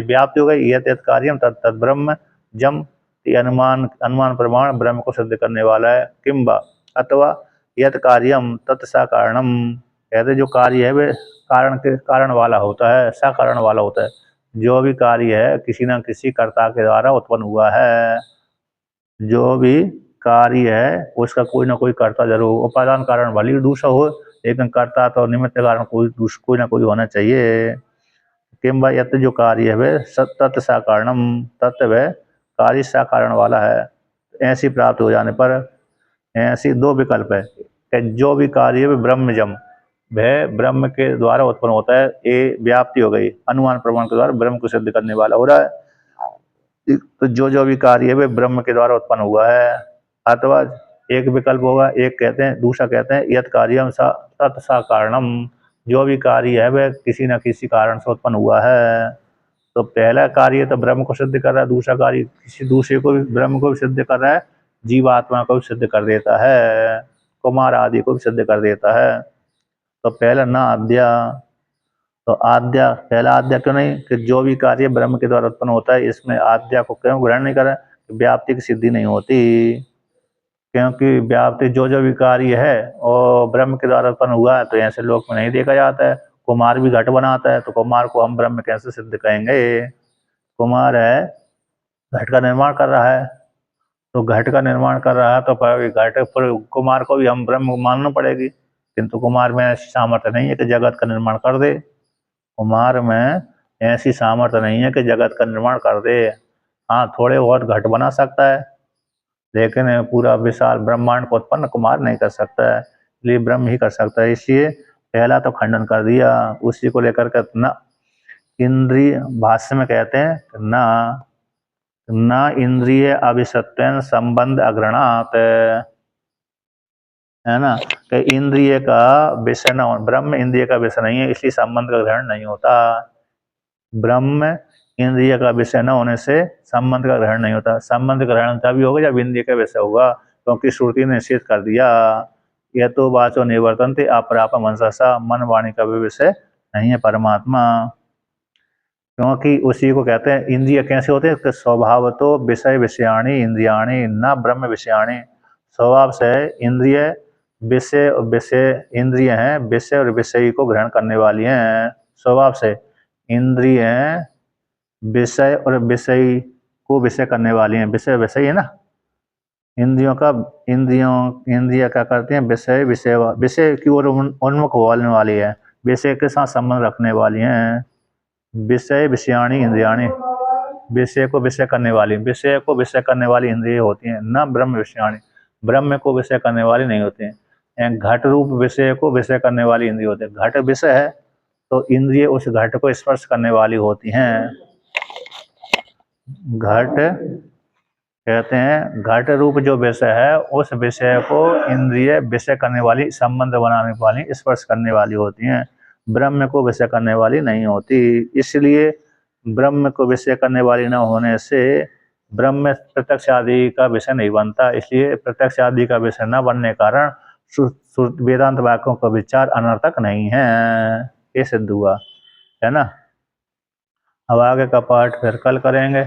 व्याप्ति हो गई। यत यत कार्यम तद तद ब्रह्म जम, अनुमान अनुमान प्रमाण ब्रह्म को सिद्ध करने वाला है। किंबा अथवा यत कार्यम तत् सा कारणम, कहते जो कार्य है वह कारण के कारण वाला होता है, सा कारण वाला होता है। जो भी कार्य है किसी न किसी कर्ता के द्वारा उत्पन्न हुआ है। जो भी कार्य है उसका कोई ना कोई कर्ता जरूर, उपादान कारण भले ही दूसरा हो लेकिन कर्ता तो निमित्त कारण कोई ना कोई होना चाहिए। किंबा यत जो कार्य है वह तत् सा कारणम, तत्व वह कार्य सा कारण वाला है। ऐसी प्राप्त हो जाने पर ऐसी दो विकल्प है कि जो भी कार्य है वह ब्रह्मजम, वह ब्रह्म के द्वारा उत्पन्न होता है। ये व्याप्ति हो गई, अनुमान प्रमाण के द्वारा ब्रह्म को सिद्ध करने वाला हो रहा है। तो जो जो भी कार्य है वह ब्रह्म के द्वारा उत्पन्न हुआ है। अथवा एक विकल्प होगा, एक कहते हैं, दूसरा कहते हैं यत कार्यम सा तत् सा कारणम, जो भी कार्य है वह किसी न किसी कारण से उत्पन्न हुआ है। तो पहला कार्य तो ब्रह्म को सिद्ध कर रहा है, दूसरा कार्य किसी दूसरे को भी ब्रह्म को भी सिद्ध कर रहा है, जीवात्मा को भी सिद्ध कर देता है, कुमार आदि को भी सिद्ध कर देता है। तो पहला ना आद्या, तो आद्या पहला आद्या क्यों नहीं कि जो भी कार्य ब्रह्म के द्वारा उत्पन्न होता है इसमें आद्या को क्यों ग्रहण नहीं करें, व्याप्ति की सिद्धि नहीं होती। क्योंकि व्याप्ति जो जो भी कार्य है और ब्रह्म के द्वारा उत्पन्न हुआ है तो ऐसे लोक में नहीं देखा जाता है। कुमार भी घट बनाता है तो कुमार को हम ब्रह्म कैसे सिद्ध कहेंगे। कुमार है घट का निर्माण कर रहा है, तो घट का निर्माण कर रहा है तो घट पर कुमार को भी हम ब्रह्म मानना पड़ेगी, किंतु कुमार में ऐसी सामर्थ्य नहीं है कि जगत का निर्माण कर दे। कुमार में ऐसी सामर्थ्य नहीं है कि जगत का निर्माण कर दे। हाँ, थोड़े बहुत घट बना सकता है लेकिन पूरा विशाल ब्रह्मांड को उत्पन्न कुमार नहीं कर सकता है, इसलिए ब्रह्म ही कर सकता है। इसलिए पहला तो खंडन कर दिया। उसी को लेकर के न इंद्रिय, भाष्य में कहते हैं न इंद्रिय अभिसत्वेन संबंध अग्रणात, है ना, कि इंद्रिय का विषय न हो, ब्रह्म इंद्रिय का विषय नहीं है इसलिए संबंध का ग्रहण नहीं होता। ब्रह्म इंद्रिय का विषय न होने से संबंध का ग्रहण नहीं होता। संबंध ग्रहण तभी होगा जब इंद्रिय का विषय होगा, क्योंकि श्रुति ने निषेध कर दिया यह तो वाचो निवर्तन्ते अपराप मनसा, मन वाणी का भी विषय नहीं है परमात्मा। क्योंकि उसी को कहते हैं इंद्रिय कैसे होते हैं, स्वभाव तो विषय विषयाणी इंद्रियाणी न ब्रह्म विषयाणी। स्वभाव से इंद्रिय विषय विषय इंद्रिय हैं, विषय और विषय को ग्रहण करने वाली हैं। स्वभाव से इंद्रिय विषय और विषय को विषय करने वाली हैं। विषय विषय है ना, इंद्रिय क्या करते हैं, विषय विषय विषय की ओर उन्मुख होने वाली है, विषय के साथ संबंध रखने वाली हैं। विषय विषयाणी इंद्रियाणी, विषय को विषय करने वाली, विषय को विषय करने वाली इंद्रिय होती हैं, न ब्रह्म विषयाणी, ब्रह्म को विषय करने वाली नहीं होती हैं। घट रूप विषय को विषय करने वाली इंद्रिय होती है। घट विषय है तो इंद्रिय उस घट को स्पर्श करने वाली होती हैं। घट कहते हैं घट रूप जो विषय है उस विषय को इंद्रिय विषय करने वाली, संबंध बनाने वाली, स्पर्श करने वाली होती हैं, ब्रह्म को विषय करने वाली नहीं होती। इसलिए ब्रह्म को विषय करने वाली न होने से ब्रह्म प्रत्यक्ष आदि का विषय नहीं बनता। इसलिए प्रत्यक्ष आदि का विषय न बनने के कारण वेदांत वाक्यों का विचार अनर्थक नहीं है, ये सिद्ध हुआ, है ना। अब आगे का पाठ फिर कल करेंगे।